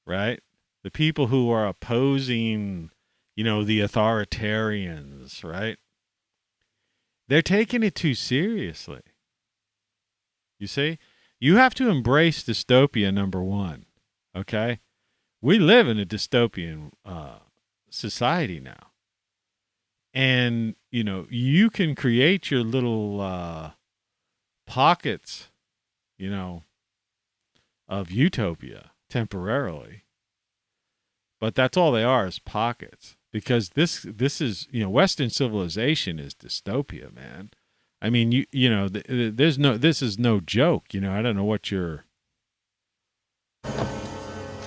right? The people who are opposing, the authoritarians, right? They're taking it too seriously. You see, you have to embrace dystopia, number one. Okay? We live in a dystopian society now. And, you can create your little pockets, of utopia temporarily. But that's all they are, is pockets. Because this is, Western civilization is dystopia, man. I mean, this is no joke. I don't know what your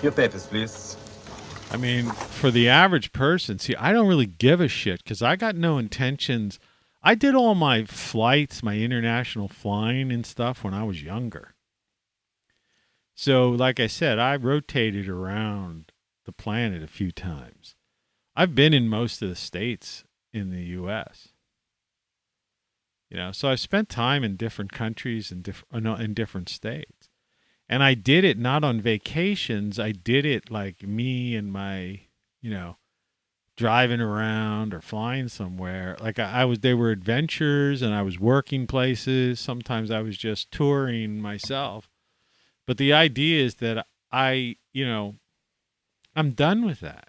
papers, please. I mean, for the average person, see, I don't really give a shit because I got no intentions. I did all my flights, my international flying and stuff when I was younger. So, like I said, I rotated around the planet a few times. I've been in most of the states in the U.S. So I've spent time in different countries and in different states. And I did it not on vacations. I did it like me and my, driving around or flying somewhere. Like they were adventures and I was working places. Sometimes I was just touring myself. But the idea is that I'm done with that.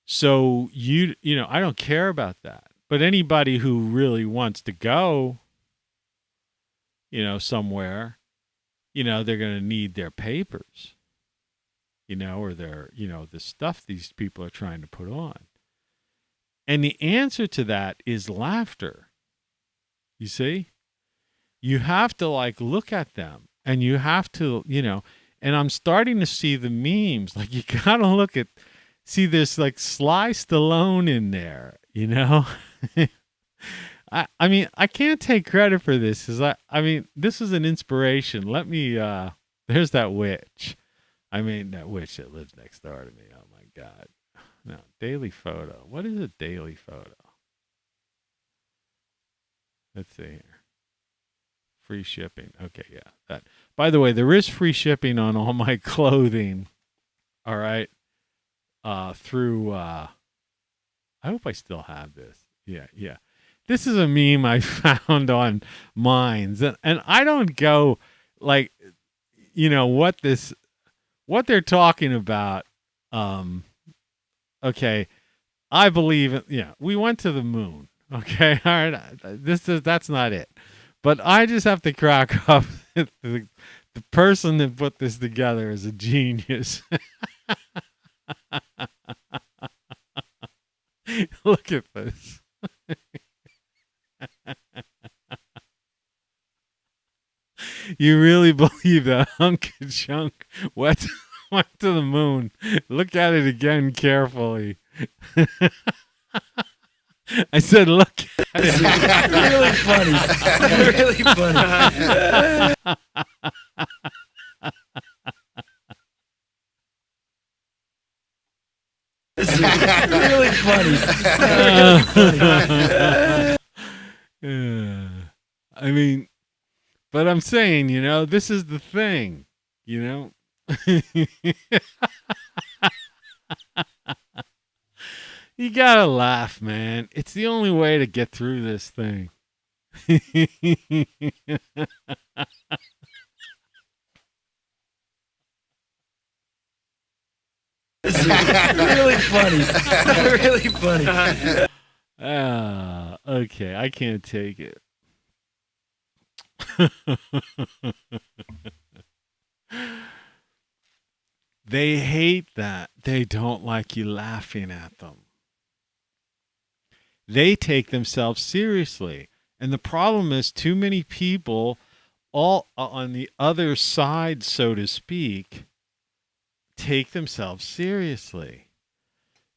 So I don't care about that. But anybody who really wants to go, somewhere, they're going to need their papers, or their, the stuff these people are trying to put on. And the answer to that is laughter. You see? You have to look at them and you have to, and I'm starting to see the memes. Like you got to see this Sly Stallone in there, I mean, I can't take credit for this. This is an inspiration. Let me, there's that witch. That witch that lives next door to me. Oh my God. No, daily photo. What is a daily photo? Let's see here. Free shipping. Okay, yeah. That. By the way, there is free shipping on all my clothing. All right. Through, I hope I still have this. Yeah. This is a meme I found on Minds. And I don't go what they're talking about. Okay. I believe, we went to the moon. Okay. All right. That's not it. But I just have to crack up. The person that put this together is a genius. Look at this. You really believe that Hunk and Chunk went to the moon? Look at it again carefully. I said, look at it. Really funny. Really funny. Really funny. Really funny. But I'm saying, this is the thing, You gotta laugh, man. It's the only way to get through this thing. This is really funny. Really funny. Okay. I can't take it. They hate that. They don't like you laughing at them. They take themselves seriously. And the problem is too many people all on the other side, so to speak, take themselves seriously.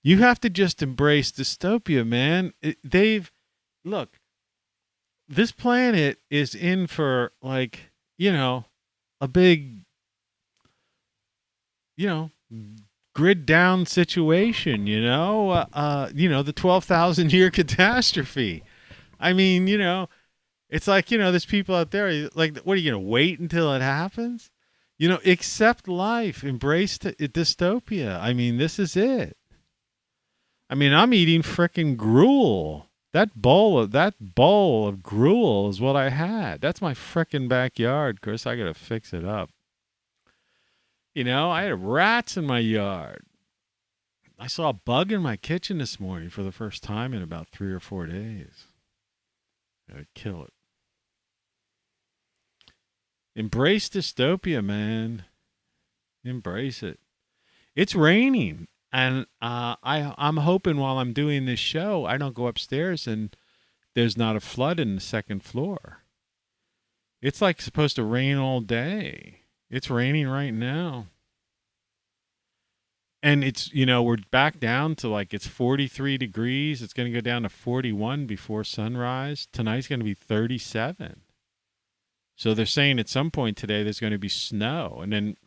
You have to just embrace dystopia, man. Look, this planet is in for like, a big, grid down situation, the 12,000 year catastrophe. I mean, it's like, there's people out there like, what are you going to wait until it happens? Accept life, embrace dystopia. I mean, this is it. I mean, I'm eating frickin' gruel. That bowl of gruel is what I had. That's my frickin' backyard, Chris. I got to fix it up. I had rats in my yard. I saw a bug in my kitchen this morning for the first time in about 3 or 4 days. Gotta kill it. Embrace dystopia, man. Embrace it. It's raining, and I'm hoping while I'm doing this show, I don't go upstairs and there's not a flood in the second floor. It's like supposed to rain all day. It's raining right now. And it's, we're back down to like it's 43 degrees. It's going to go down to 41 before sunrise. Tonight's going to be 37. So they're saying at some point today there's going to be snow. And then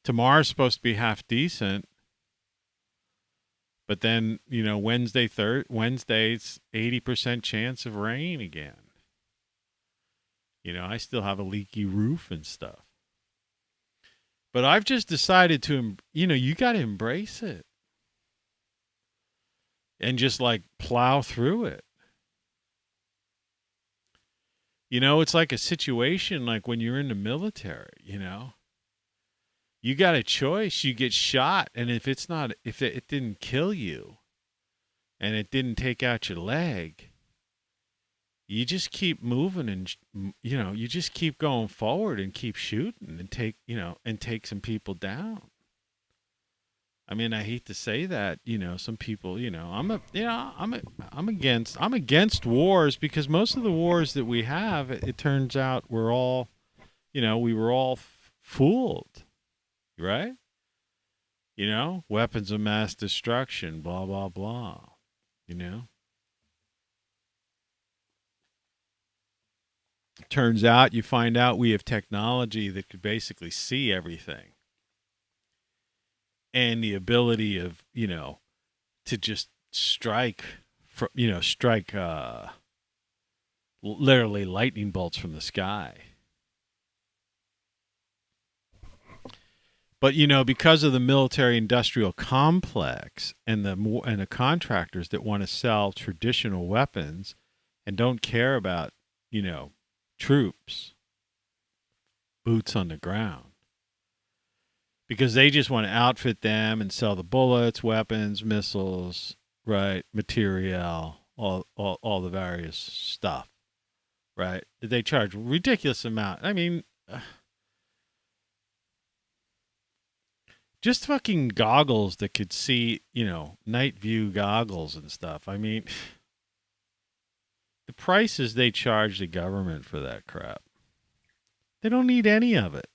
tomorrow's supposed to be half decent. But then, Wednesday's 80% chance of rain again. I still have a leaky roof and stuff. But I've just decided to, you got to embrace it. And just like plow through it. It's like a situation like when you're in the military, You got a choice. You get shot. And if it didn't kill you and it didn't take out your leg, you just keep moving and, you just keep going forward and keep shooting and take some people down. I mean, I hate to say that, some people, I'm against wars because most of the wars that we have, it turns out we're all, we were all fooled, right? Weapons of mass destruction, blah, blah, blah, Turns out you find out we have technology that could basically see everything. And the ability of, to just strike literally lightning bolts from the sky. But, because of the military industrial complex and the contractors that want to sell traditional weapons and don't care about, troops, boots on the ground, because they just want to outfit them and sell the bullets, weapons, missiles, right, material, all the various stuff, right? They charge a ridiculous amount. I mean, just fucking goggles that could see, night view goggles and stuff. I mean, the prices they charge the government for that crap. They don't need any of it.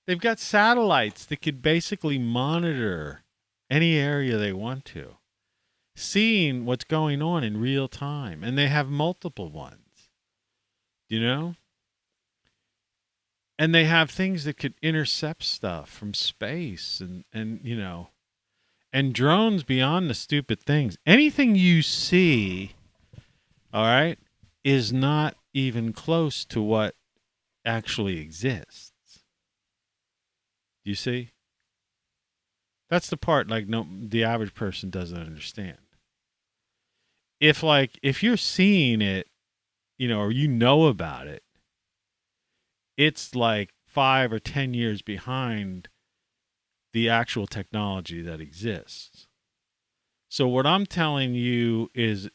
They've got satellites that could basically monitor any area they want to, seeing what's going on in real time. And they have multiple ones, And they have things that could intercept stuff from space and drones beyond the stupid things. Anything you see, all right, is not even close to what actually exists. You see? That's the part like the average person doesn't understand. If you're seeing it, or you know about it, it's like 5 or 10 years behind the actual technology that exists. So what I'm telling you is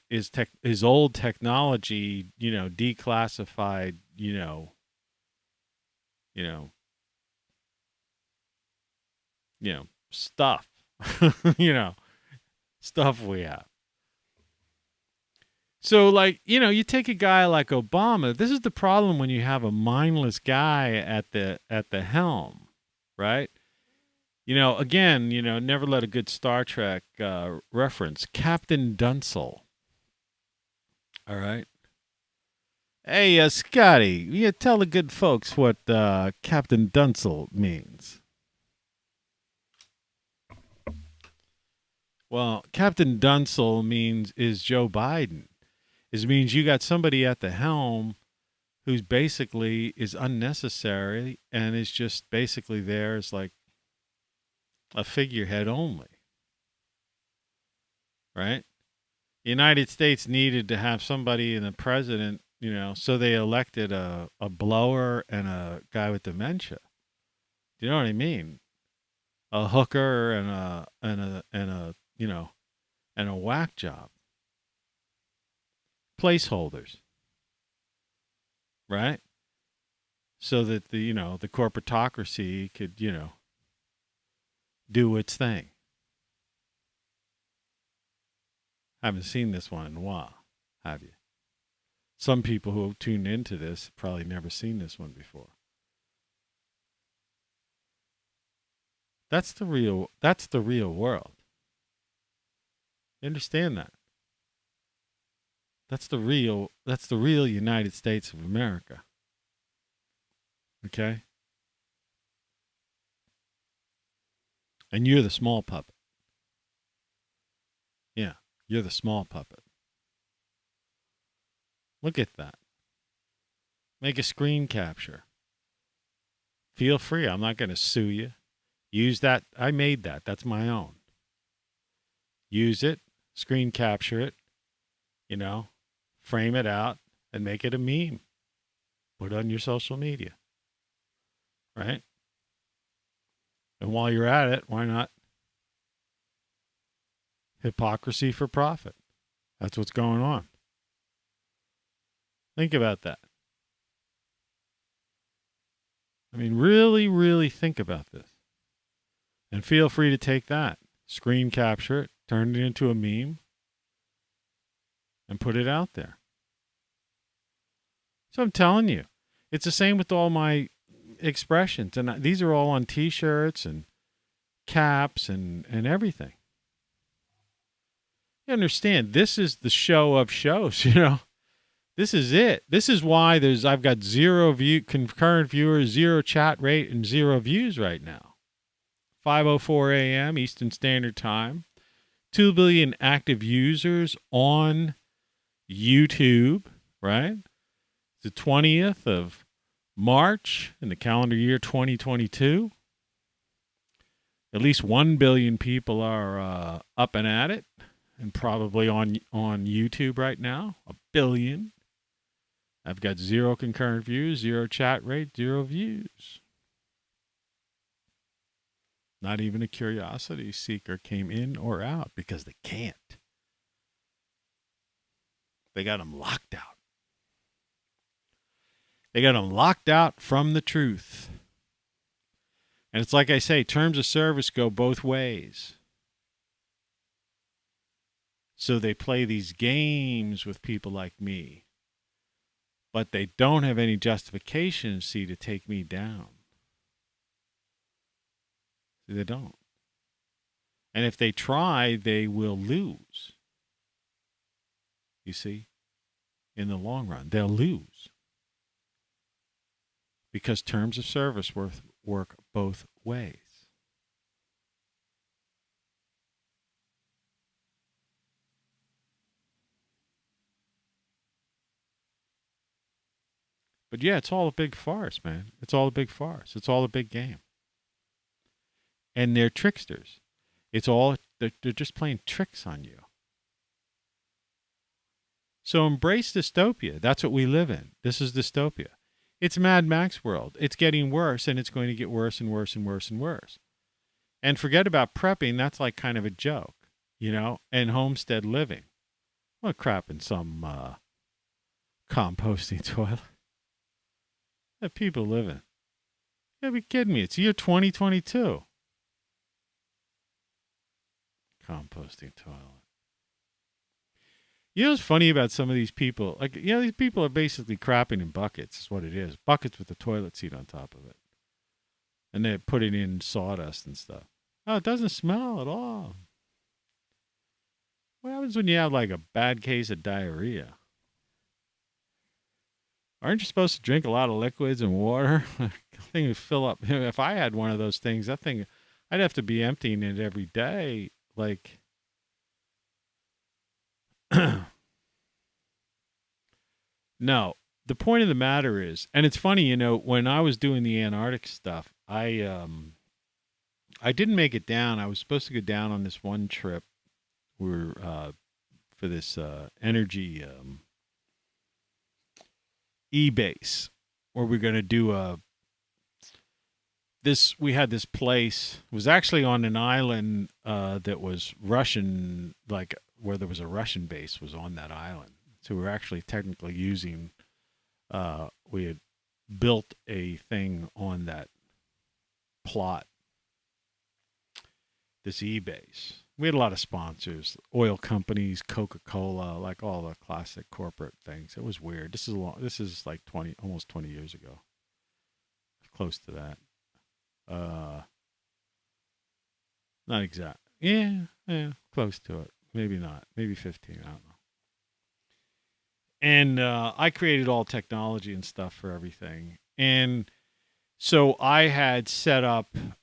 old technology, declassified, you know, stuff, you know, stuff we have. So you take a guy like Obama. This is the problem when you have a mindless guy at the helm, right? Again, never let a good Star Trek reference. Captain Dunsel. All right. Hey, Scotty, you tell the good folks what Captain Dunsel means. Well, Captain Dunsel is Joe Biden. It means you got somebody at the helm who's basically is unnecessary and is just basically there as like a figurehead only. Right? The United States needed to have somebody in the president, so they elected a blower and a guy with dementia. Do you know what I mean? A hooker and a whack job. Placeholders. Right? So that the corporatocracy could, do its thing. Haven't seen this one in a while, have you? Some people who have tuned into this have probably never seen this one before. That's the real world. You understand that? That's the real United States of America. Okay? And you're the small puppet. Yeah, you're the small puppet. Look at that. Make a screen capture. Feel free. I'm not going to sue you. Use that. I made that. That's my own. Use it. Screen capture it. Frame it out and make it a meme. Put it on your social media. Right? And while you're at it, why not? Hypocrisy for profit. That's what's going on. Think about that. I mean, really, really think about this. And feel free to take that, screen capture it, turn it into a meme, and put it out there. So I'm telling you, it's the same with all my expressions. And these are all on T-shirts and caps and everything. You understand, this is the show of shows, This is it. This is why I've got 0 concurrent viewers, 0 chat rate, and 0 views right now. 5:04 a.m. Eastern Standard Time. 2 billion active users on YouTube, right? It's the 20th of March in the calendar year 2022. At least 1 billion people are up and at it, and probably on YouTube right now. 1 billion. I've got 0 concurrent views, 0 chat rate, 0 views. Not even a curiosity seeker came in or out because they can't. They got them locked out. They got them locked out from the truth. And it's like I say, terms of service go both ways. So they play these games with people like me. But they don't have any justification, to take me down. See, they don't. And if they try, they will lose. You see? In the long run, they'll lose. Because terms of service work both ways. But yeah, it's all a big farce, man. It's all a big farce. It's all a big game. And they're tricksters. It's all, they're just playing tricks on you. So embrace dystopia. That's what we live in. This is dystopia. It's Mad Max world. It's getting worse, and it's going to get worse and worse and worse and worse. And forget about prepping. That's like kind of a joke, and homestead living. What crap in some composting toilet that people live in. You gotta be kidding me. It's year 2022. Composting toilet. You know what's funny about some of these people? Like, these people are basically crapping in buckets, is what it is. Buckets with a toilet seat on top of it. And they put it in sawdust and stuff. Oh, it doesn't smell at all. What happens when you have like a bad case of diarrhea? Aren't you supposed to drink a lot of liquids and water? That thing would fill up. If I had one of those things, that thing, I'd have to be emptying it every day. Like, no, the point of the matter is, and it's funny, when I was doing the Antarctic stuff, I didn't make it down. I was supposed to go down on this one trip. For this energy e-base, where we're going to do we had this place. It was actually on an island that was Russian, like where there was a Russian base was on that island. So we were actually technically using, we had built a thing on that plot, this e-base. We had a lot of sponsors, oil companies, Coca-Cola, like all the classic corporate things. It was weird. This is like almost 20 years ago. Close to that. Not exact. Yeah, close to it. Maybe not. Maybe 15. I don't know. And I created all technology and stuff for everything. And so I had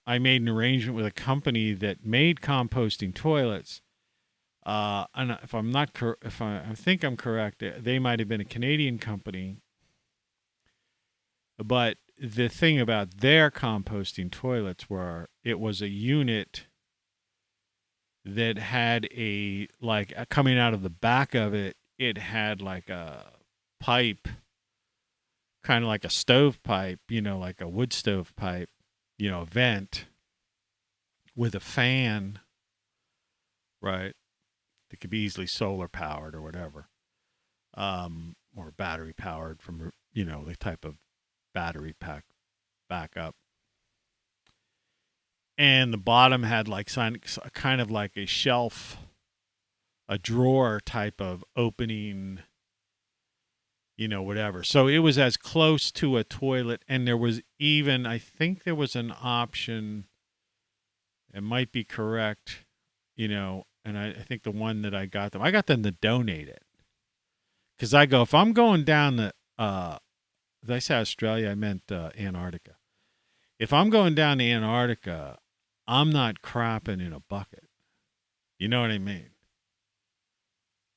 I made an arrangement with a company that made composting toilets. And if I'm not, I think I'm correct, they might have been a Canadian company. But the thing about their composting toilets it was a unit that had coming out of the back of it, it had like a pipe, kind of like a stove pipe, like a wood stove pipe, vent with a fan, right? That could be easily solar powered or whatever, or battery powered from, the type of battery pack backup. And the bottom had kind of like a shelf, a drawer type of opening, whatever. So it was as close to a toilet. And there was even, I think there was an option, it might be correct, and I think the one that I got them to donate it. Because I go, if I'm going down did I say Australia? I meant Antarctica. If I'm going down to Antarctica, I'm not crapping in a bucket. You know what I mean?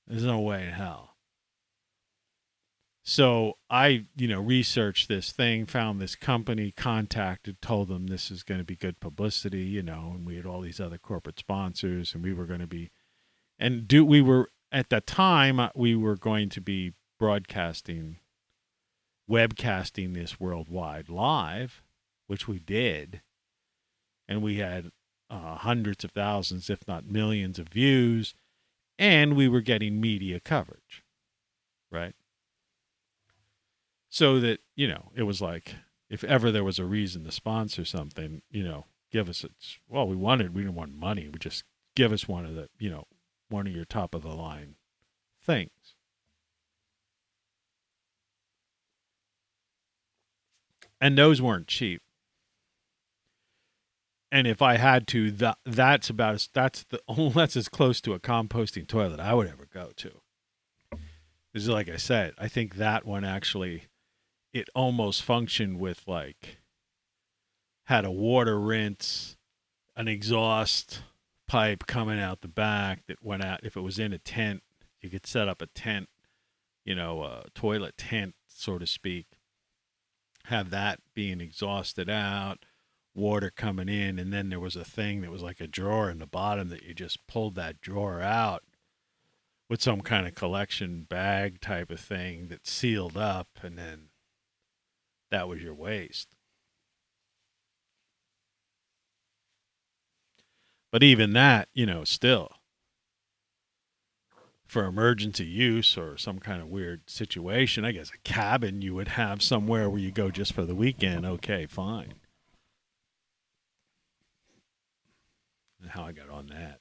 There's no way in hell. So I, researched this thing, found this company, contacted, told them this is going to be good publicity, and we had all these other corporate sponsors, and we were going to be, at that time, we were going to be webcasting this worldwide live, which we did. And we had hundreds of thousands, if not millions of views, and we were getting media coverage, right? So that, it was like, if ever there was a reason to sponsor something, give us we didn't want money. We just give us one of your top of the line things. And those weren't cheap. And if I had to, that's as close to a composting toilet I would ever go to. Because like I said, I think that one actually, it almost functioned with had a water rinse, an exhaust pipe coming out the back that went out. If it was in a tent, you could set up a tent, a toilet tent, so to speak. Have that being exhausted out, water coming in, and then there was a thing that was like a drawer in the bottom that you just pulled that drawer out with some kind of collection bag type of thing that sealed up, and then that was your waste. But even that, still for emergency use or some kind of weird situation, I guess a cabin you would have somewhere where you go just for the weekend. Okay, fine. And how I got on that.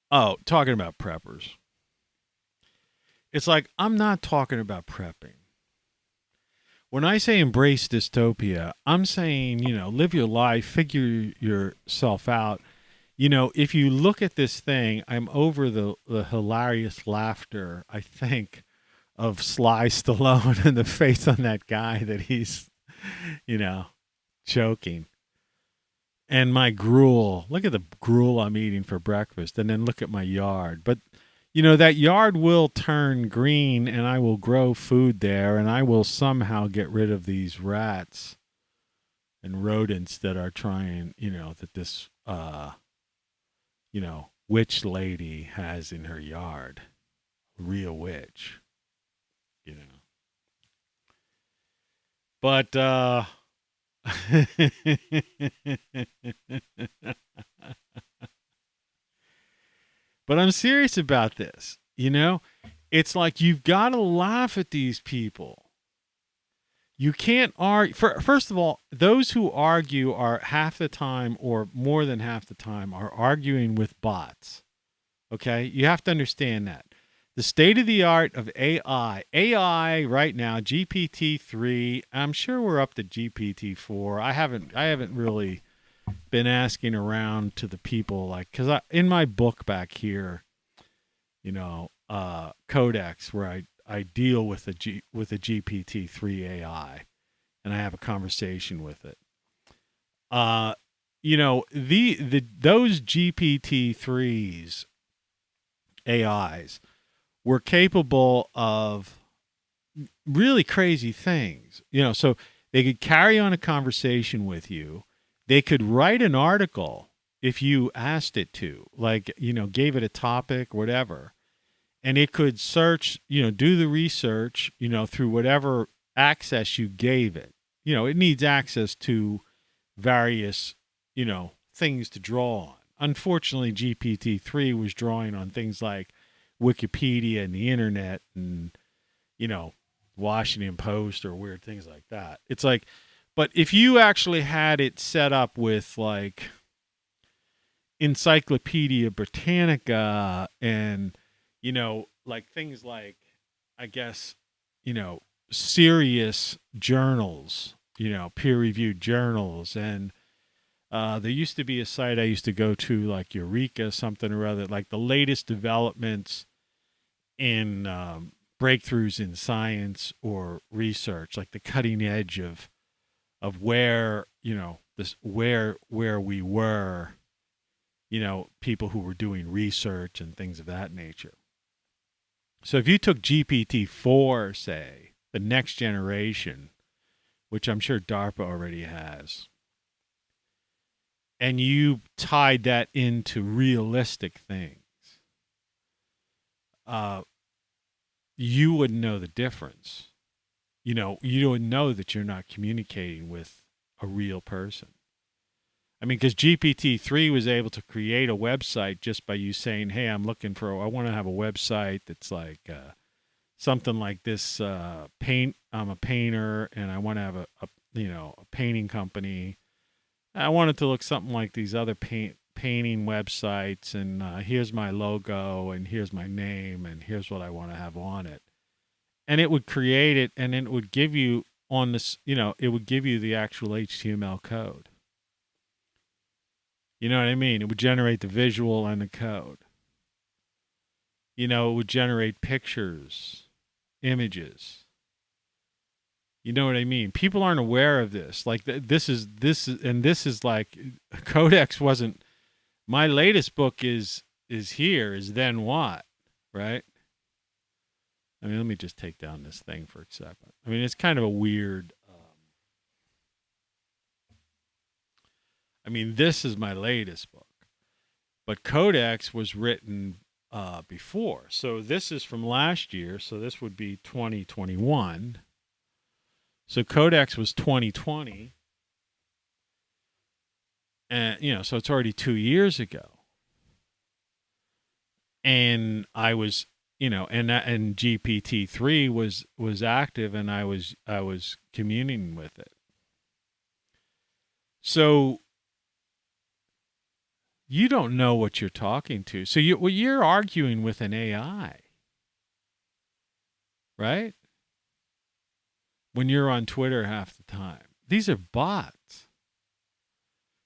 Oh, talking about preppers. It's like, I'm not talking about prepping. When I say embrace dystopia, I'm saying, live your life, figure yourself out. If you look at this thing, I'm over the hilarious laughter, I think, of Sly Stallone and the face on that guy that he's, choking. And my gruel, look at the gruel I'm eating for breakfast, and then look at my yard. But, that yard will turn green, and I will grow food there, and I will somehow get rid of these rats and rodents that are trying, that this, witch lady has in her yard. Real witch, But, but I'm serious about this. It's like you've got to laugh at these people. You can't argue. First of all, those who argue are half the time or more than half the time are arguing with bots. Okay? You have to understand that. The state of the art of AI right now, GPT-3, I'm sure we're up to GPT-4. I haven't really been asking around to the people, like, because in my book back here, Codex, where I deal with the GPT-3 AI, and I have a conversation with it. Those GPT-3s AIs were capable of really crazy things. So they could carry on a conversation with you. They could write an article if you asked it to, like, gave it a topic, whatever. And it could search, do the research, through whatever access you gave it. It needs access to various, things to draw on. Unfortunately, GPT-3 was drawing on things like Wikipedia and the internet and, Washington Post or weird things like that. It's like, but if you actually had it set up with like Encyclopedia Britannica and, like things like, I guess, serious journals, peer-reviewed journals. And there used to be a site I used to go to, like Eureka, something or other, like the latest developments in breakthroughs in science or research, like the cutting edge of where, where we were, people who were doing research and things of that nature. So if you took GPT-4, say, the next generation, which I'm sure DARPA already has, and you tied that into realistic things, you wouldn't know the difference. You would know that you're not communicating with a real person. I mean, because GPT-3 was able to create a website just by you saying, hey, I want to have a website that's like something like this, I'm a painter and I want to have a painting company. I want it to look something like these other painting websites, and here's my logo, and here's my name, and here's what I want to have on it. And it would create it, and it would give you on this, it would give you the actual HTML code. You know what I mean? It would generate the visual and the code. It would generate pictures, images. You know what I mean? People aren't aware of this. Like this is like Codex wasn't. My latest book is Then What, right? I mean, let me just take down this thing for a second. I mean, it's kind of a weird I mean, this is my latest book. But Codex was written before. So this is from last year. So this would be 2021. So Codex was 2020. And, you know, so it's already 2 years ago. And I was, you know, and GPT-3 was active, and I was communing with it. So you don't know what you're talking to. So you're arguing with an AI, right? When you're on Twitter half the time. These are bots.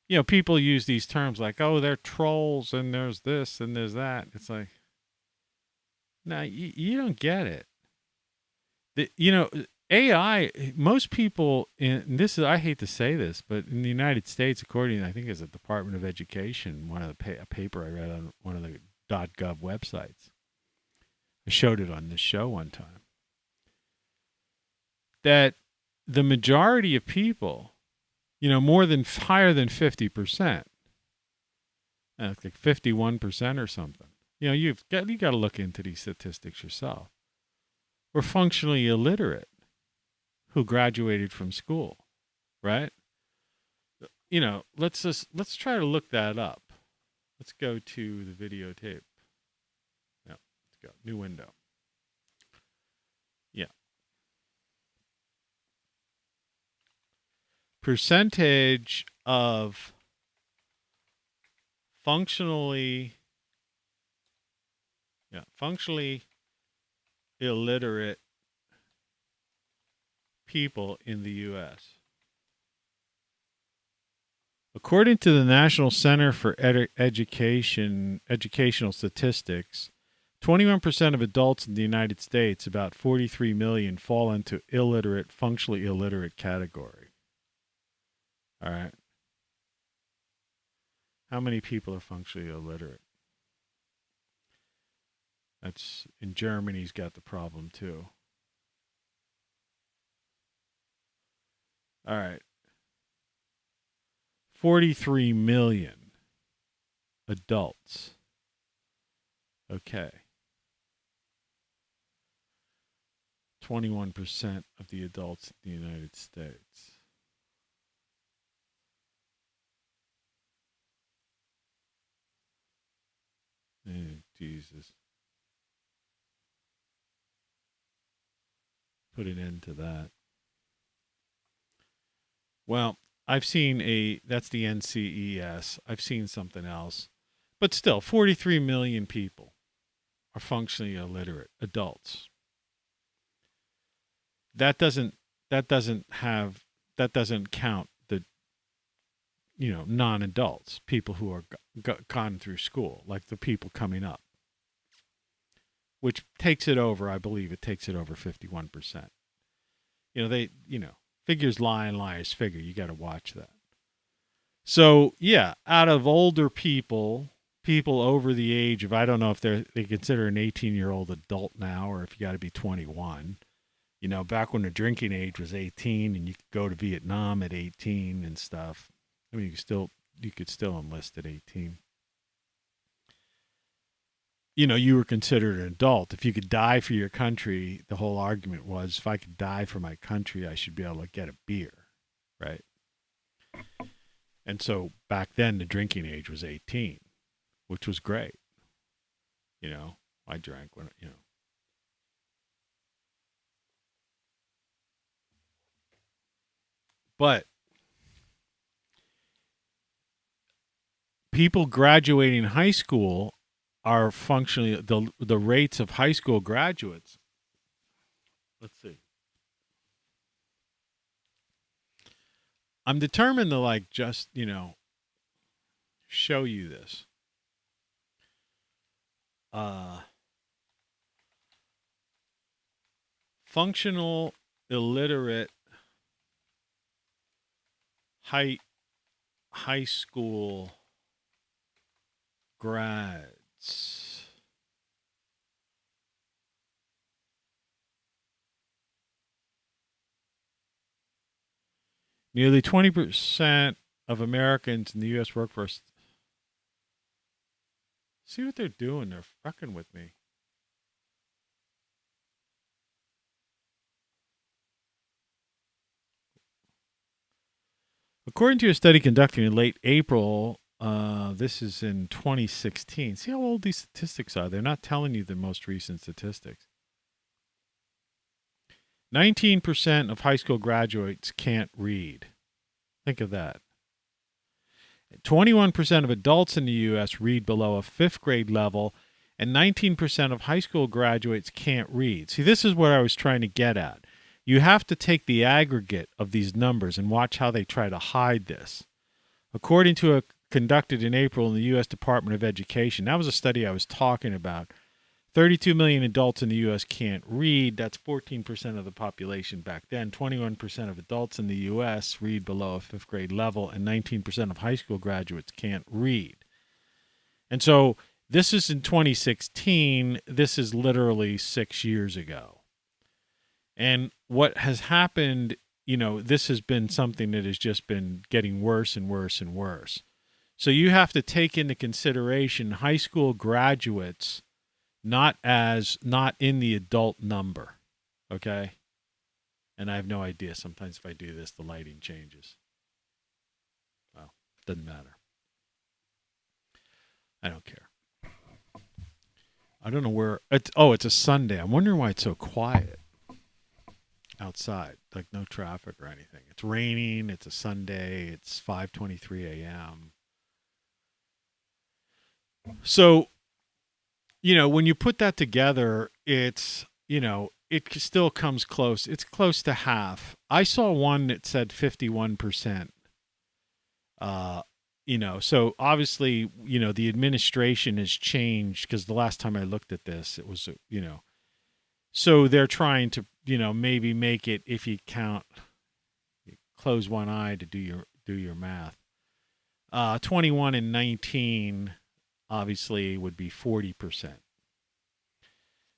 You know, people use these terms like, oh, they're trolls and there's this and there's that. It's like, no, you don't get it. You know, AI, most people, and this is, I hate to say this, but in the United States, according to, I think it's the Department of Education, one of the a paper I read on one of the .gov websites. I showed it on this show one time. That the majority of people, you know, higher than 50%, like 51% or something. You know, you got to look into these statistics yourself. We're functionally illiterate who graduated from school, right? You know, let's try to look that up. Let's go to the videotape. Yeah, let's go. New window. Yeah. Percentage of functionally illiterate people in the U.S. According to the National Center for Educational Statistics, 21% of adults in the United States, about 43 million, fall into functionally illiterate category. All right. How many people are functionally illiterate? That's in Germany's got the problem too. All right. 43 million adults. Okay. 21% of the adults in the United States. Jesus. Put an end to that. Well, I've seen that's the NCES. I've seen something else. But still, 43 million people are functionally illiterate adults. That doesn't count the, you know, non-adults, people who are gone through school, like the people coming up, which takes it over, I believe it takes it over 51%. You know, figures lie and liars figure. You got to watch that. So, yeah, out of older people over the age of, I don't know if they consider an 18-year-old adult now, or if you got to be 21. You know, back when the drinking age was 18 and you could go to Vietnam at 18 and stuff. I mean, you could still enlist at 18. You know, you were considered an adult. If you could die for your country, the whole argument was, if I could die for my country, I should be able to get a beer, right? And so back then, the drinking age was 18, which was great. You know, I drank when, you know. But people graduating high school are functionally, the rates of high school graduates. Let's see. I'm determined to, like, just, you know, show you this. Functional illiterate high school grads. Nearly 20% of Americans in the U.S. workforce. See what they're doing. They're fucking with me. According to a study conducted in late April, this is in 2016. See how old these statistics are? They're not telling you the most recent statistics. 19% of high school graduates can't read. Think of that. 21% of adults in the U.S. read below a 5th grade level, and 19% of high school graduates can't read. See, this is what I was trying to get at. You have to take the aggregate of these numbers and watch how they try to hide this. According to a conducted in April in the U.S. Department of Education, that was a study I was talking about. 32 million adults in the U.S. can't read. That's 14% of the population back then. 21% of adults in the U.S. read below a 5th grade level, and 19% of high school graduates can't read. And so this is in 2016. This is literally 6 years ago. And what has happened, this has been something that has just been getting worse and worse and worse. So you have to take into consideration high school graduates not in the adult number, okay? And I have no idea. Sometimes if I do this, the lighting changes. Well, doesn't matter. I don't care. I don't know where. It's a Sunday. I'm wondering why it's so quiet outside, like no traffic or anything. It's raining. It's a Sunday. It's 5:23 a.m. So, when you put that together, it's, it still comes close. It's close to half. I saw one that said 51%. So obviously, the administration has changed because the last time I looked at this, it was, so they're trying to, maybe make it, if you count, close one eye to do your math. 21 and 19 obviously would be 40%.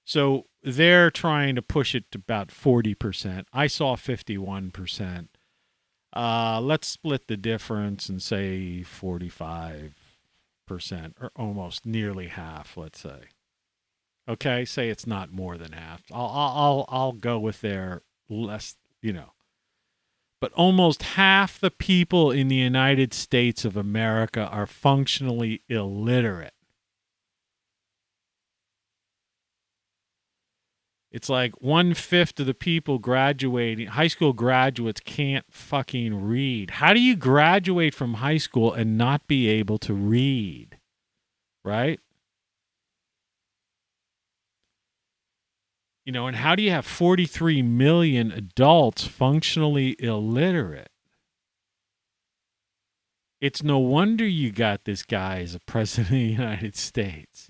So they're trying to push it to about 40%. I saw 51%. Let's split the difference and say 45%, or almost nearly half, let's say. Okay, say it's not more than half. I'll go with their less, But almost half the people in the United States of America are functionally illiterate. It's like 1/5 of the people graduating, high school graduates, can't fucking read. How do you graduate from high school and not be able to read? Right? And how do you have 43 million adults functionally illiterate? It's no wonder you got this guy as a president of the United States.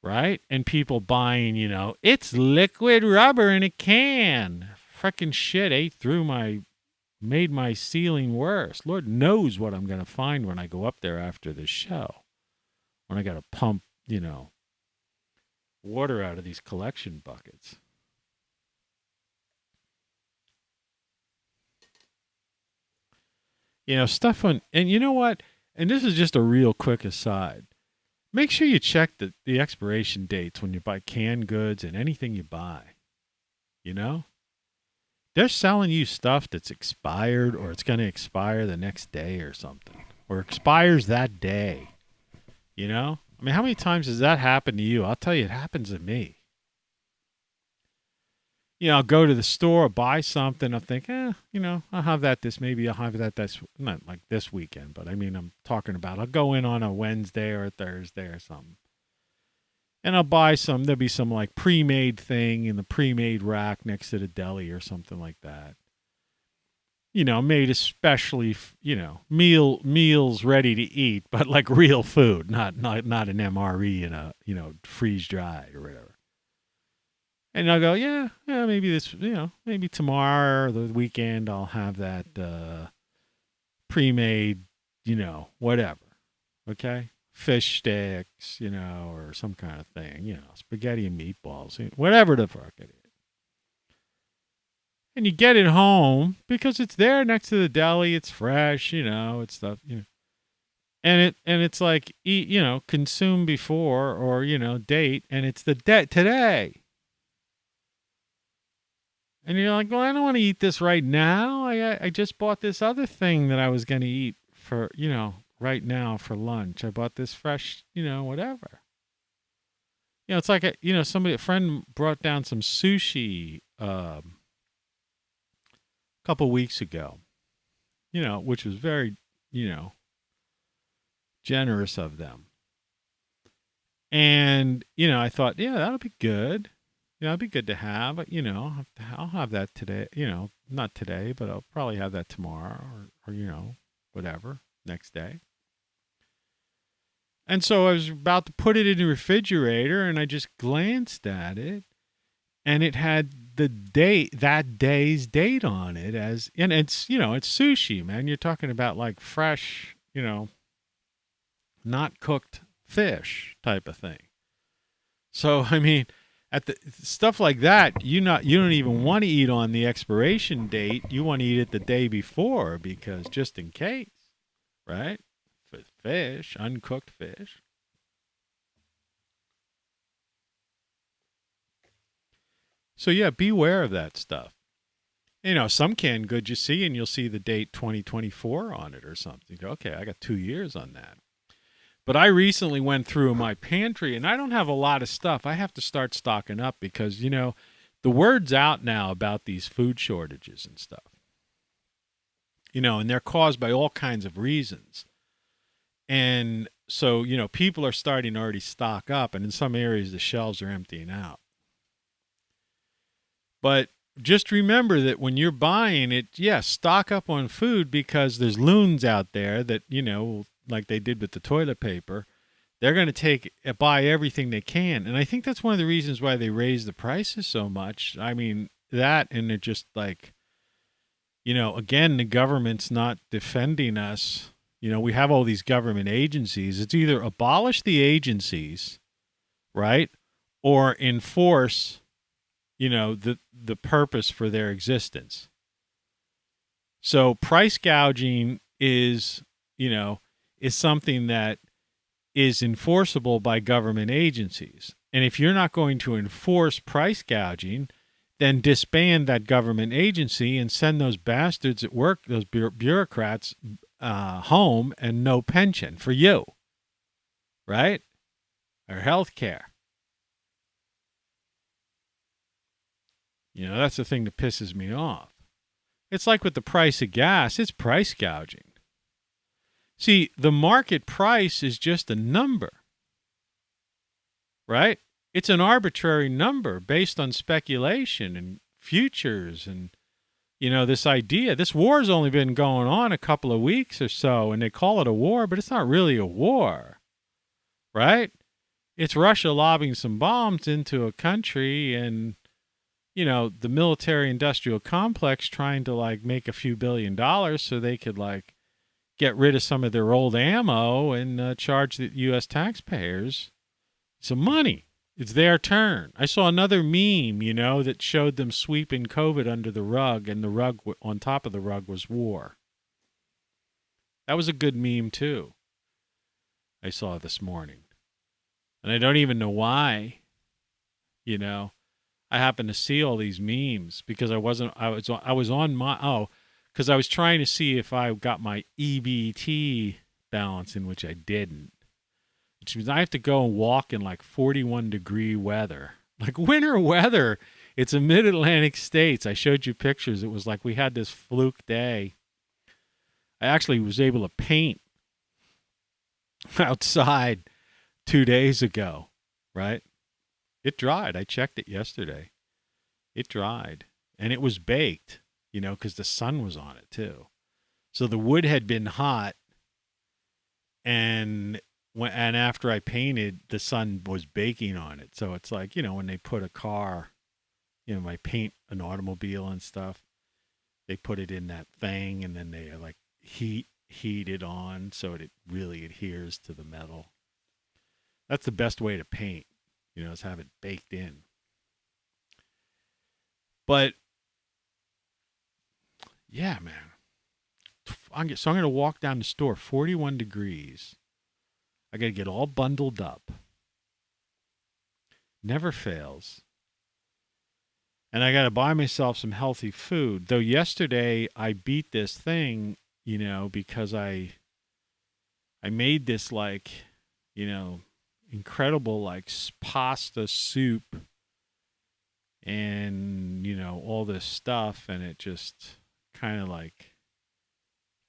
Right? And people buying, it's liquid rubber in a can. Frickin' shit made my ceiling worse. Lord knows what I'm going to find when I go up there after this show. When I got to pump, water out of these collection buckets. Stuff on, and you know what? And this is just a real quick aside. Make sure you check the expiration dates when you buy canned goods and anything you buy. They're selling you stuff that's expired, or it's going to expire the next day or something, or expires that day. How many times has that happened to you? I'll tell you, it happens to me. I'll go to the store, buy something. I'll think, I'll have that maybe I'll have that not like this weekend, but I'm talking about, I'll go in on a Wednesday or a Thursday or something. And I'll buy there'll be some like pre-made thing in the pre-made rack next to the deli or something like that. Made especially, meals ready to eat, but like real food, not an MRE in a, freeze dried or whatever. And I'll go, yeah, maybe maybe tomorrow or the weekend I'll have that pre-made, whatever. Okay? Fish sticks, or some kind of thing, spaghetti and meatballs, whatever the fuck it is. And you get it home because it's there next to the deli. It's fresh, it's stuff, And it's like, eat, consume before or, date. And it's the today. And you're like, well, I don't want to eat this right now. I just bought this other thing that I was going to eat for, right now for lunch. I bought this fresh, whatever. It's like, a friend brought down some sushi a couple weeks ago, which was very, generous of them. And, I thought, yeah, that'll be good. It'd be good to have, but, I'll have that today, not today, but I'll probably have that tomorrow or whatever, next day. And so I was about to put it in the refrigerator and I just glanced at it and it had the date, that day's date on it and it's, it's sushi, man. You're talking about like fresh, not cooked fish type of thing. So, I mean, at the stuff like that, you don't even want to eat on the expiration date. You want to eat it the day before because just in case, right? For fish, uncooked fish. So yeah, beware of that stuff. Some canned goods you see and you'll see the date 2024 on it or something. You go, okay, I got 2 years on that. But I recently went through my pantry and I don't have a lot of stuff. I have to start stocking up because, the word's out now about these food shortages and stuff. And they're caused by all kinds of reasons. And so, people are starting to already stock up and in some areas the shelves are emptying out. But just remember that when you're buying it, yes, stock up on food because there's loons out there that, like they did with the toilet paper, they're going to buy everything they can. And I think that's one of the reasons why they raise the prices so much. I mean, that and it just like, again, the government's not defending us. We have all these government agencies. It's either abolish the agencies, right? Or enforce, the purpose for their existence. So price gouging is something that is enforceable by government agencies. And if you're not going to enforce price gouging, then disband that government agency and send those bastards at work, those bureaucrats, home and no pension for you, right? Or health care. That's the thing that pisses me off. It's like with the price of gas, it's price gouging. See, the market price is just a number, right? It's an arbitrary number based on speculation and futures and, this idea. This war's only been going on a couple of weeks or so, and they call it a war, but it's not really a war, right? It's Russia lobbing some bombs into a country and, the military-industrial complex trying to, like, make a few $1 billion so they could, like, get rid of some of their old ammo and charge the U.S. taxpayers some money. It's their turn. I saw another meme, that showed them sweeping COVID under the rug, and the rug on top of the rug was war. That was a good meme, too. I saw this morning. And I don't even know why, I happened to see all these memes because I was trying to see if I got my EBT balance in, which I didn't. Which means I have to go and walk in like 41-degree weather. Like winter weather. It's a mid-Atlantic states. I showed you pictures. It was like we had this fluke day. I actually was able to paint outside 2 days ago, right? It dried. I checked it yesterday. It dried. And it was baked, because the sun was on it too. So the wood had been hot. And after I painted, the sun was baking on it. So it's like, when they put a car, I paint an automobile and stuff, they put it in that thing and then they like heat it on so it really adheres to the metal. That's the best way to paint, is have it baked in. But yeah, man. So I'm going to walk down the store, 41 degrees. I got to get all bundled up. Never fails. And I got to buy myself some healthy food. Though yesterday I beat this thing, because I made this incredible pasta soup and, all this stuff. And it just kind of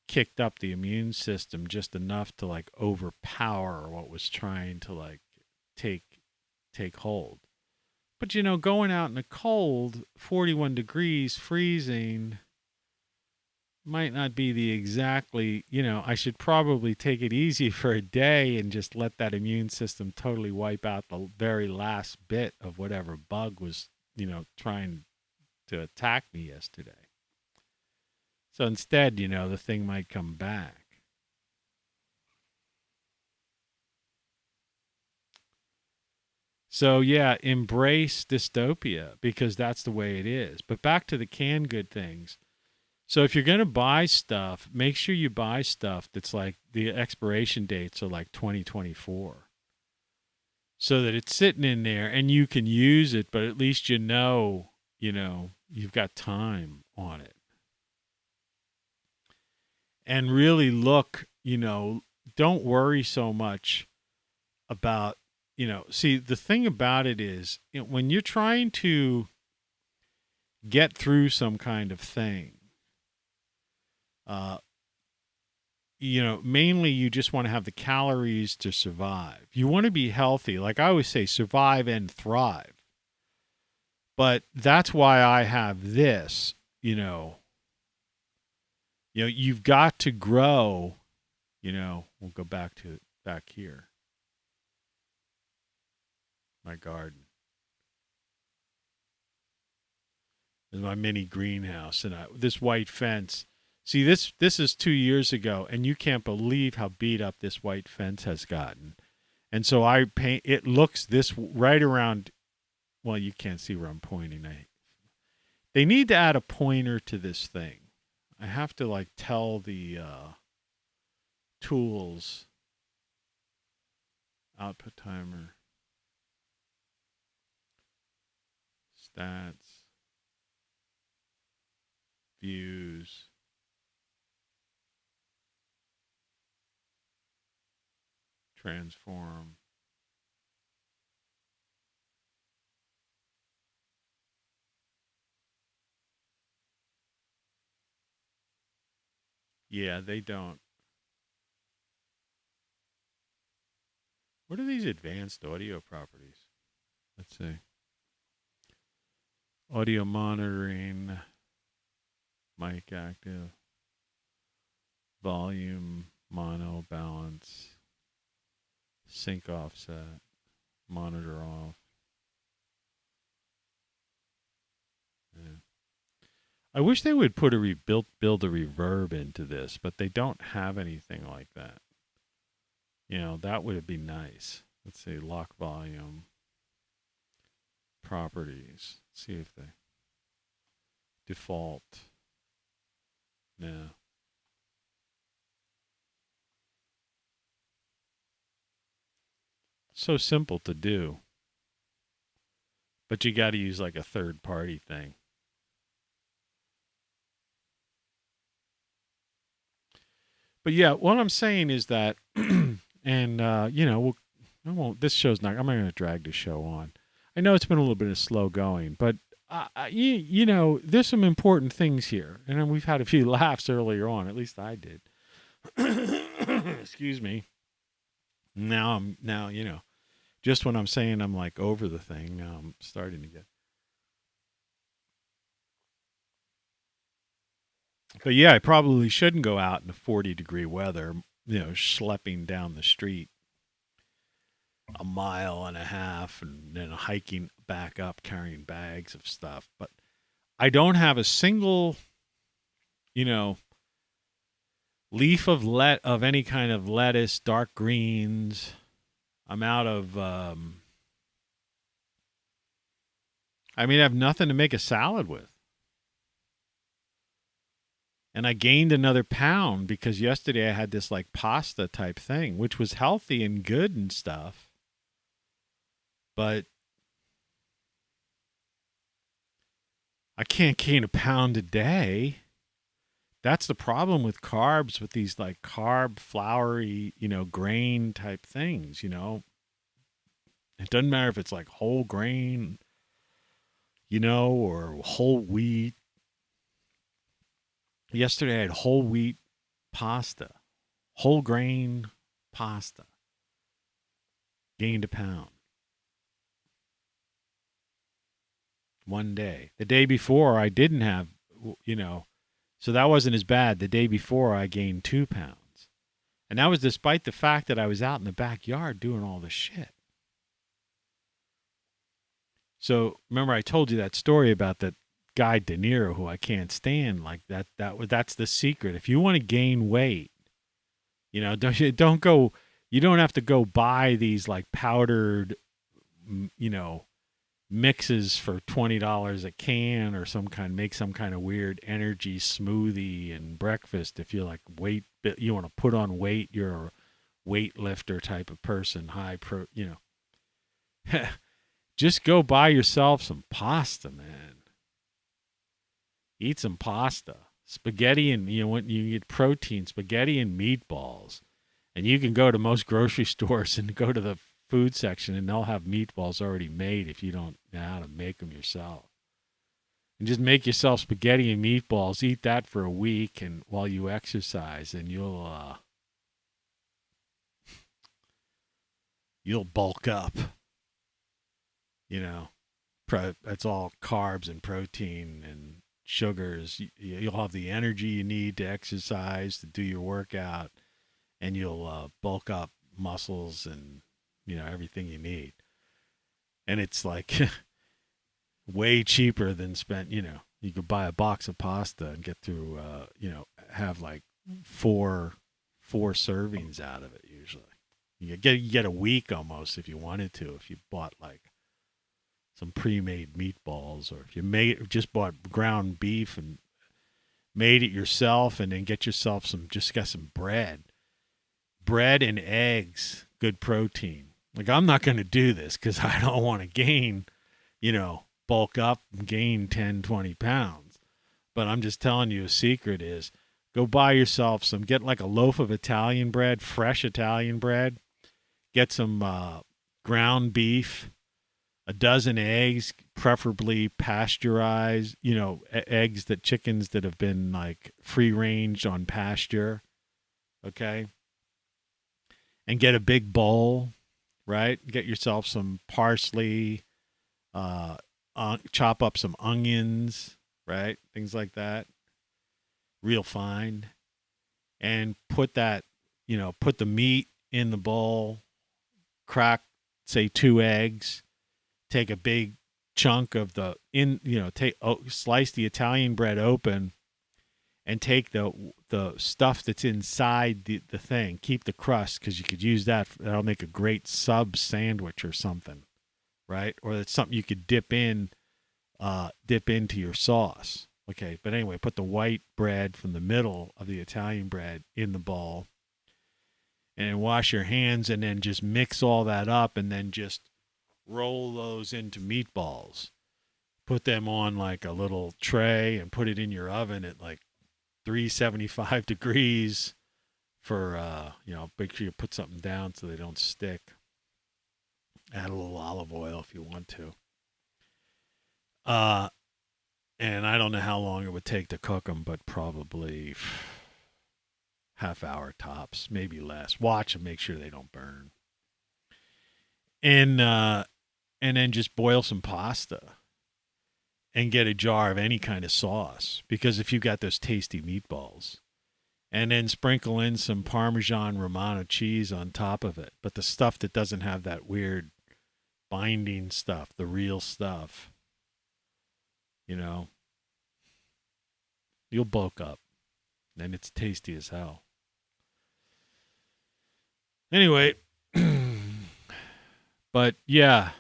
kicked up the immune system just enough to overpower what was trying to take hold. But, going out in the cold, 41 degrees, freezing, might not be the exactly, I should probably take it easy for a day and just let that immune system totally wipe out the very last bit of whatever bug was, trying to attack me yesterday. So instead, the thing might come back. So, yeah, embrace dystopia because that's the way it is. But back to the canned good things. So if you're going to buy stuff, make sure you buy stuff that's the expiration dates are 2024. So that it's sitting in there and you can use it, but at least you've got time on it. And really look, don't worry so much about see, the thing about it is, when you're trying to get through some kind of thing, mainly you just want to have the calories to survive. You want to be healthy. Like I always say, survive and thrive. But that's why I have this, you've got to grow, we'll go back here. My garden. There's my mini greenhouse and this white fence. See, this is 2 years ago, and you can't believe how beat up this white fence has gotten. And so I paint. It looks this right around. Well, you can't see where I'm pointing. They need to add a pointer to this thing. I have to tell the tools output timer. Stats, views, transform. Yeah, they don't. What are these advanced audio properties? Let's see. Audio monitoring, mic active, volume, mono, balance, sync offset, monitor off. Yeah. I wish they would put build a reverb into this, but they don't have anything like that. That would be nice. Let's see, lock volume, properties. Let's see if they default. No. So simple to do. But you got to use a third party thing. But yeah, what I'm saying is that, and this show's not. I'm not going to drag the show on. I know it's been a little bit of slow going, but there's some important things here, and we've had a few laughs earlier on. At least I did. Excuse me. Now just when I'm saying I'm over the thing, now I'm starting to get. But yeah, I probably shouldn't go out in the 40-degree weather, schlepping down the street a mile and a half and then hiking back up carrying bags of stuff. But I don't have a single, leaf of any kind of lettuce, dark greens. I'm out of, I have nothing to make a salad with. And I gained another pound because yesterday I had this like pasta type thing, which was healthy and good and stuff. But I can't gain a pound a day. That's the problem with carbs, with these like carb, floury, grain type things, It doesn't matter if it's like whole grain, or whole wheat. Yesterday I had whole wheat pasta, whole grain pasta. Gained a pound. One day. The day before I didn't have, so that wasn't as bad. The day before I gained 2 pounds. And that was despite the fact that I was out in the backyard doing all this shit. So remember I told you that story about that guy De Niro who I can't stand, like that's the secret. If you want to gain weight, don't go, you don't have to go buy these like powdered, mixes for $20 a can or make some kind of weird energy smoothie and breakfast. If you're like you want to put on weight, you're a weightlifter type of person, just go buy yourself some pasta, man. Eat some pasta, spaghetti, and when you get protein, spaghetti and meatballs. And you can go to most grocery stores and go to the food section and they'll have meatballs already made if you don't know how to make them yourself. And just make yourself spaghetti and meatballs, eat that for a week and while you exercise, and you'll bulk up. That's all carbs and protein and sugars. You'll have the energy you need to exercise, to do your workout, and you'll bulk up muscles and everything you need. And it's like way cheaper than you could buy a box of pasta and get through have like four servings out of it usually. You get a week almost if you wanted to, if you bought like some pre-made meatballs, or if you just bought ground beef and made it yourself, and then get yourself some bread and eggs, good protein. Like, I'm not going to do this because I don't want to gain, bulk up and gain 10, 20 pounds. But I'm just telling you, a secret is go buy yourself get like a loaf of Italian bread, fresh Italian bread, get some ground beef, a dozen eggs, preferably pasteurized, chickens that have been like free range on pasture. Okay. And get a big bowl, right? Get yourself some parsley, chop up some onions, right? Things like that. Real fine. And put that, put the meat in the bowl, crack, say 2 eggs, take a big chunk of slice the Italian bread open, and take the stuff that's inside the thing. Keep the crust, because you could use that. That'll make a great sub sandwich or something, right? Or it's something you could dip into your sauce. Okay, but anyway, put the white bread from the middle of the Italian bread in the bowl, and wash your hands, and then just mix all that up, and then just roll those into meatballs. Put them on like a little tray and put it in your oven at like 375 degrees for, make sure you put something down so they don't stick. Add a little olive oil if you want to. And I don't know how long it would take to cook them, but probably half hour tops, maybe less. Watch and make sure they don't burn. And then just boil some pasta and get a jar of any kind of sauce, because if you got those tasty meatballs, and then sprinkle in some Parmesan Romano cheese on top of it, but the stuff that doesn't have that weird binding stuff, the real stuff, you'll bulk up, and it's tasty as hell. Anyway, but yeah,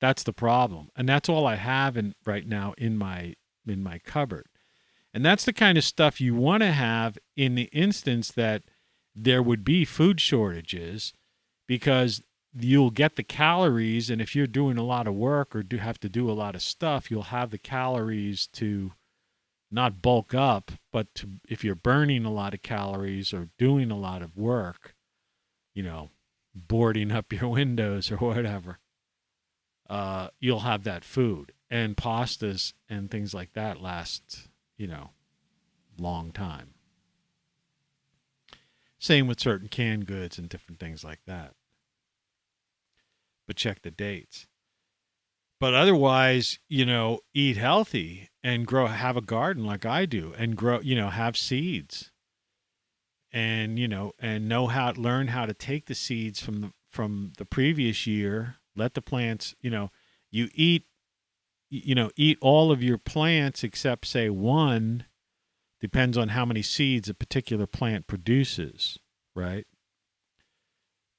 that's the problem, and that's all I have right now in my cupboard. And that's the kind of stuff you want to have in the instance that there would be food shortages, because you'll get the calories, and if you're doing a lot of work or do have to do a lot of stuff, you'll have the calories to not bulk up, but to, if you're burning a lot of calories or doing a lot of work, you know, boarding up your windows or whatever, you'll have that food. And pastas and things like that last, you know, long time. Same with certain canned goods and different things like that. But check the dates. But otherwise, you know, eat healthy and grow, have a garden like I do, and grow, you know, have seeds. And, you know, and learn how to take the seeds from the previous year, let the plants, you know, eat all of your plants except say one, depends on how many seeds a particular plant produces, right?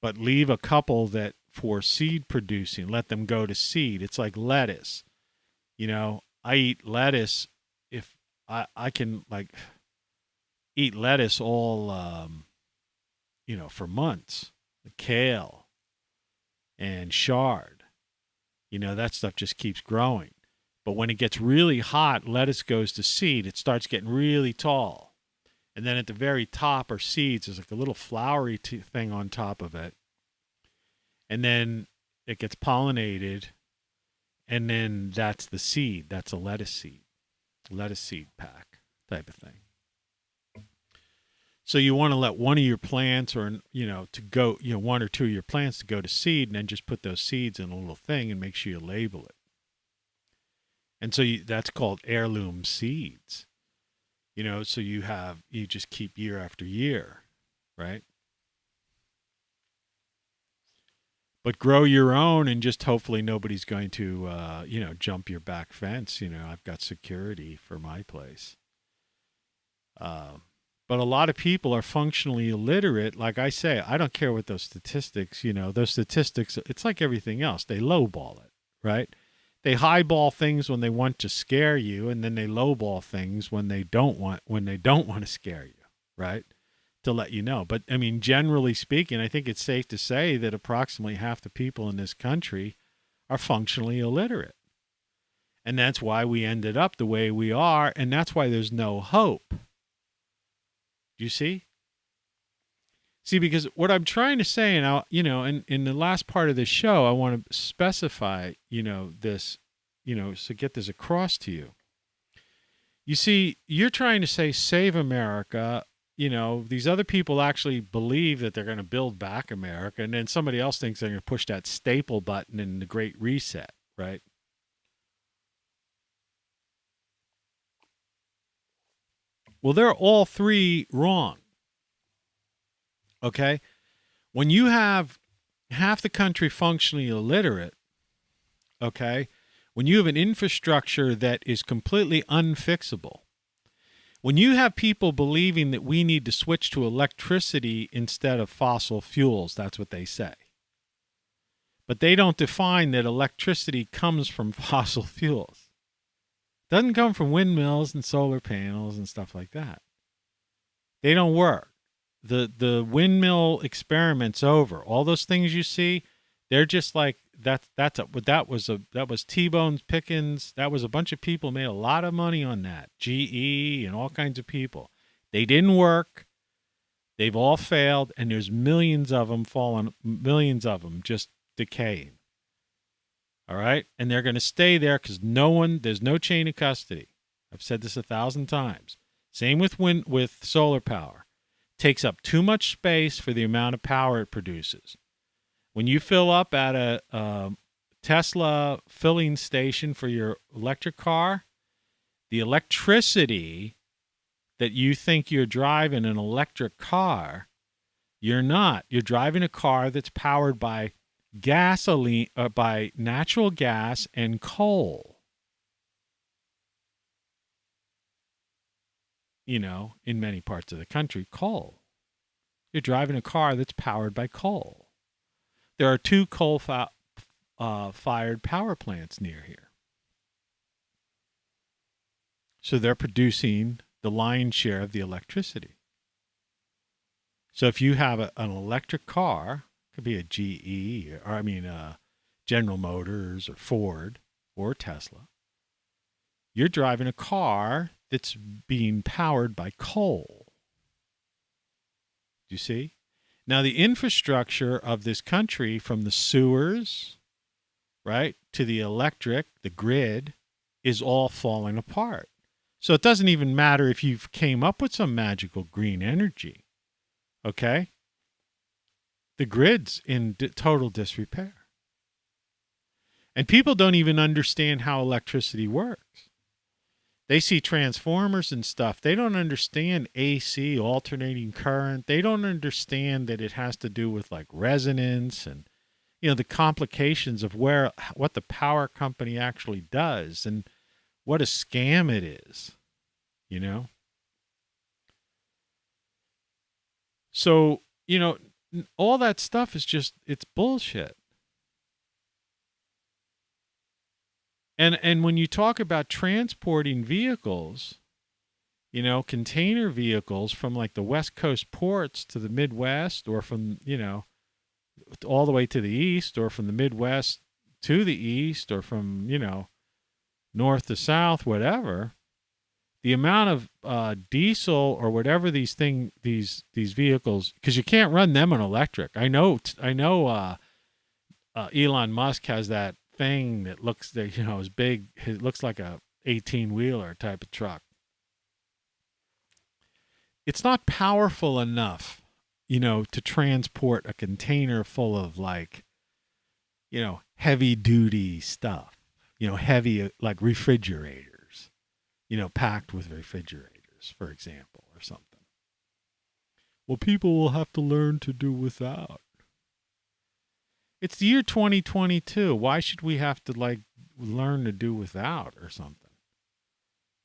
But leave a couple that for seed producing, let them go to seed. It's like lettuce. You know, I eat lettuce if I can like eat lettuce all, you know, for months. Kale and chard, you know, that stuff just keeps growing. But when it gets really hot, lettuce goes to seed. It starts getting really tall. And then at the very top are seeds. There's like a little flowery thing on top of it. And then it gets pollinated. And then that's the seed. That's a lettuce seed pack type of thing. So you want to let one of your plants, or, you know, to go, you know, one or two of your plants to go to seed, and then just put those seeds in a little thing and make sure you label it. And so that's called heirloom seeds, you know, so you just keep year after year, right? But grow your own, and just hopefully nobody's going to, you know, jump your back fence. You know, I've got security for my place. But a lot of people are functionally illiterate. Like I say, I don't care what those statistics, you know, those statistics, it's like everything else. They lowball it, right? They highball things when they want to scare you, and then they lowball things when they don't want to scare you, right? To let you know. But I mean, generally speaking, I think it's safe to say that approximately half the people in this country are functionally illiterate. And that's why we ended up the way we are, and that's why there's no hope. Do you see? See, because what I'm trying to say, and I'll, you know, in the last part of this show, I want to specify, you know, this, you know, so get this across to you. You see, you're trying to say, save America. You know, these other people actually believe that they're going to build back America, and then somebody else thinks they're going to push that staple button in the Great Reset, right? Well, they're all three wrong. Okay? When you have half the country functionally illiterate, okay, when you have an infrastructure that is completely unfixable, when you have people believing that we need to switch to electricity instead of fossil fuels, that's what they say. But they don't define that electricity comes from fossil fuels. It doesn't come from windmills and solar panels and stuff like that. They don't work. The windmill experiment's over. All those things you see, they're just like that was T-Bone Pickens. That was a bunch of people made a lot of money on that. GE and all kinds of people. They didn't work. They've all failed, and there's millions of them just decaying. All right? And they're going to stay there because there's no chain of custody. I've said this 1,000 times. Same with solar power. Takes up too much space for the amount of power it produces. When you fill up at a Tesla filling station for your electric car, the electricity that you think you're driving an electric car, you're not. You're driving a car that's powered by gasoline, by natural gas and coal. You know, in many parts of the country, coal. You're driving a car that's powered by coal. There are 2 coal-fired power plants near here. So they're producing the lion's share of the electricity. So if you have an electric car, it could be a GE, or General Motors or Ford or Tesla, you're driving a car that's being powered by coal. Do you see? Now, the infrastructure of this country, from the sewers, right, to the electric, the grid, is all falling apart. So it doesn't even matter if you came up with some magical green energy, okay? The grid's in total disrepair. And people don't even understand how electricity works. They see transformers and stuff. They don't understand AC, alternating current. They don't understand that it has to do with like resonance and, the complications of what the power company actually does and what a scam it is, So, all that stuff is it's bullshit. And when you talk about transporting vehicles, container vehicles from like the West Coast ports to the Midwest, or from, all the way to the East, or from the Midwest to the East, or from, North to South, whatever, the amount of diesel or whatever these vehicles, because you can't run them on electric. I know Elon Musk has that thing that looks is big. It looks like a 18-wheeler type of truck. It's not powerful enough, to transport a container full of like, heavy duty stuff, heavy like refrigerators, packed with refrigerators, for example, or something. Well, people will have to learn to do without. It's the year 2022. Why should we have to like learn to do without or something?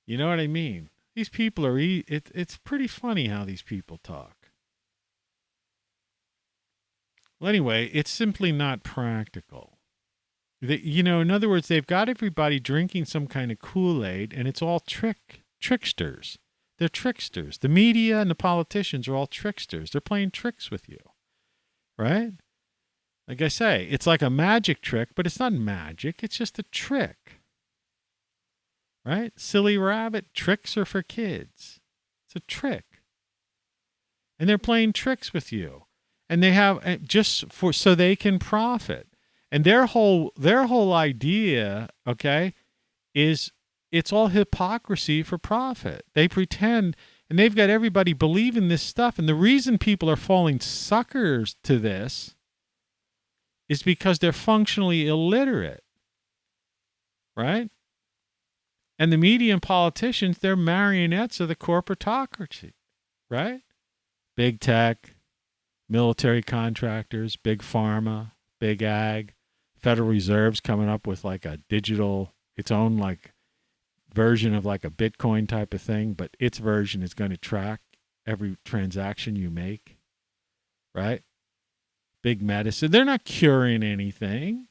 You know what I mean? These people are, it's pretty funny how these people talk. Well, anyway, it's simply not practical. In other words, they've got everybody drinking some kind of Kool-Aid, and it's all tricksters. They're tricksters. The media and the politicians are all tricksters. They're playing tricks with you, right? Like I say, it's like a magic trick, but it's not magic. It's just a trick, right? Silly rabbit, tricks are for kids. It's a trick. And they're playing tricks with you. And they have so they can profit. And their whole idea, okay, is it's all hypocrisy for profit. They pretend, and they've got everybody believing this stuff. And the reason people are falling suckers to this is because they're functionally illiterate, right? And the media and politicians, they're marionettes of the corporatocracy, right? Big tech, military contractors, big pharma, big ag, Federal Reserve's coming up with like a digital, its own like version of like a Bitcoin type of thing, but its version is going to track every transaction you make, right? Big medicine. They're not curing anything.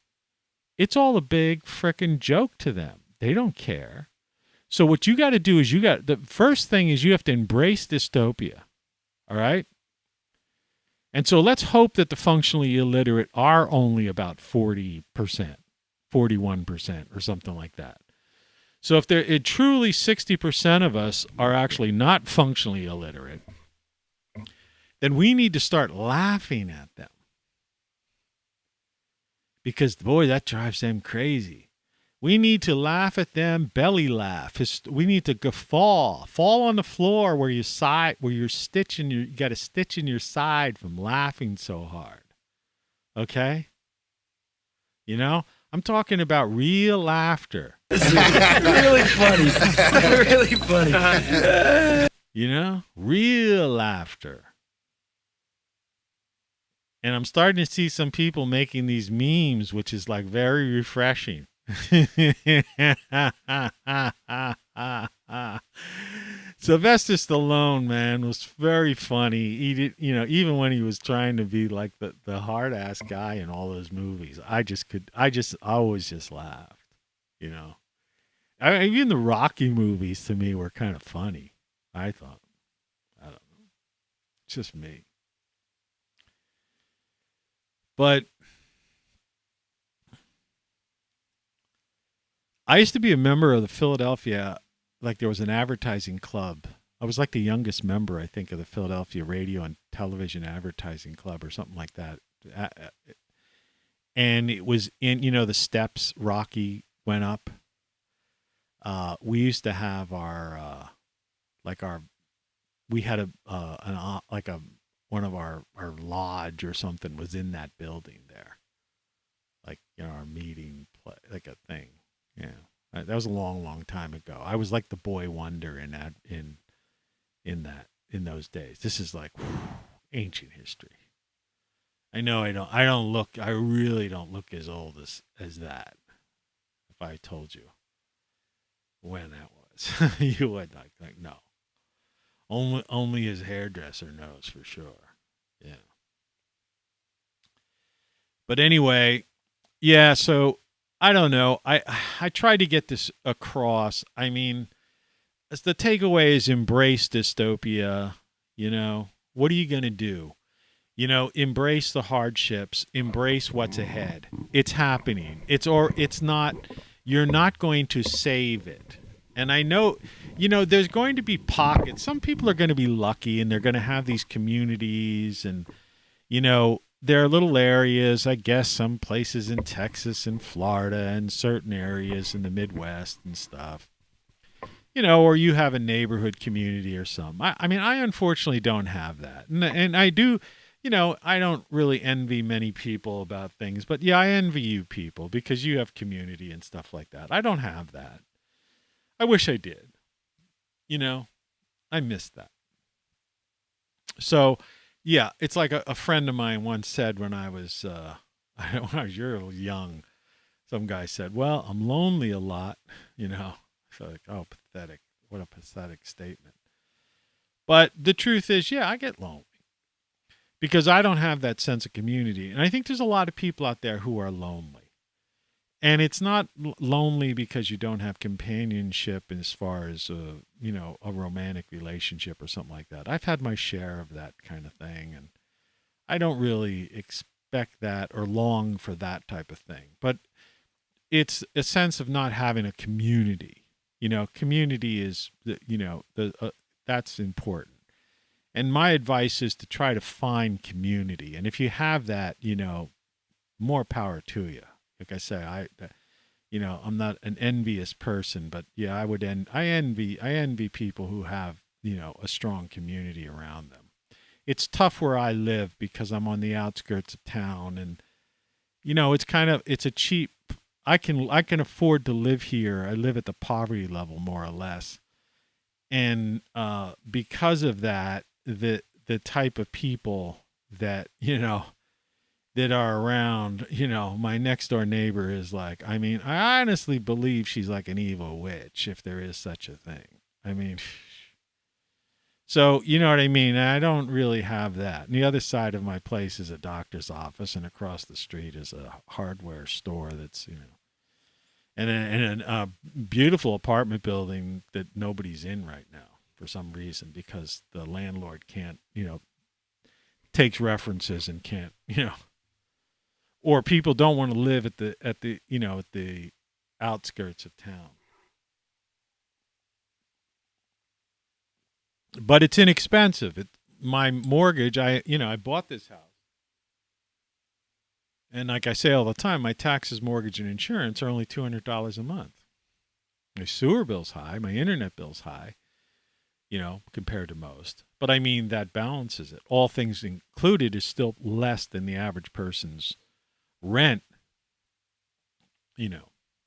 It's all a big frickin' joke to them. They don't care. So what you got to do is the first thing is you have to embrace dystopia. All right? And so let's hope that the functionally illiterate are only about 40%, 41% or something like that. So if truly 60% of us are actually not functionally illiterate, then we need to start laughing at them. Because, boy, that drives them crazy. We need to laugh at them, belly laugh. We need to guffaw, fall on the floor where you're stitching. You got a stitch in your side from laughing so hard. Okay? I'm talking about real laughter. Really funny. Really funny. Real laughter. And I'm starting to see some people making these memes, which is like very refreshing. Sylvester Stallone, man, was very funny. He did, even when he was trying to be like the hard ass guy in all those movies, I always just laughed. Even the Rocky movies to me were kind of funny. I thought. I don't know. It's just me. But I used to be a member of the Philadelphia, like there was an advertising club. I was like the youngest member, I think, of the Philadelphia Radio and Television Advertising Club or something like that. And it was in, the steps Rocky went up. We used to have we had one of our lodge or something was in that building there. Like, our meeting, like a thing. Yeah. That was a long, long time ago. I was like the boy wonder in those days. This is like ancient history. I know I really don't look as old as that. If I told you when that was, you would like no. Only his hairdresser knows for sure. Yeah. But anyway, yeah, so I don't know. I tried to get this across. I mean, as the takeaway is embrace dystopia, What are you going to do? Embrace the hardships, embrace what's ahead. It's happening. It's not, you're not going to save it. And I know, there's going to be pockets. Some people are going to be lucky and they're going to have these communities and, there are little areas, I guess, some places in Texas and Florida and certain areas in the Midwest and stuff, or you have a neighborhood community or something. I mean, I unfortunately don't have that. And I do, I don't really envy many people about things, but yeah, I envy you people because you have community and stuff like that. I don't have that. I wish I did. I missed that. So, yeah, it's like a friend of mine once said when I was real young, some guy said, well, I'm lonely a lot, So like, oh, pathetic. What a pathetic statement. But the truth is, yeah, I get lonely because I don't have that sense of community. And I think there's a lot of people out there who are lonely. And it's not lonely because you don't have companionship as far as, a romantic relationship or something like that. I've had my share of that kind of thing, and I don't really expect that or long for that type of thing. But it's a sense of not having a community. Community is, that's important. And my advice is to try to find community. And if you have that, more power to you. Like I say, I'm not an envious person, but yeah, I envy people who have, a strong community around them. It's tough where I live because I'm on the outskirts of town and, it's a cheap, I can afford to live here. I live at the poverty level more or less. And, because of that, the type of people that, that are around, my next door neighbor is like, I mean, I honestly believe she's like an evil witch, if there is such a thing. I mean, so you know what I mean? I don't really have that. And the other side of my place is a doctor's office, and across the street is a hardware store that's, and a beautiful apartment building that nobody's in right now for some reason because the landlord can't, takes references and can't, or people don't want to live at the outskirts of town. But it's inexpensive. My mortgage, I bought this house. And like I say all the time, my taxes, mortgage, and insurance are only $200 a month. My sewer bill's high, my internet bill's high, compared to most. But I mean, that balances it. All things included is still less than the average person's rent,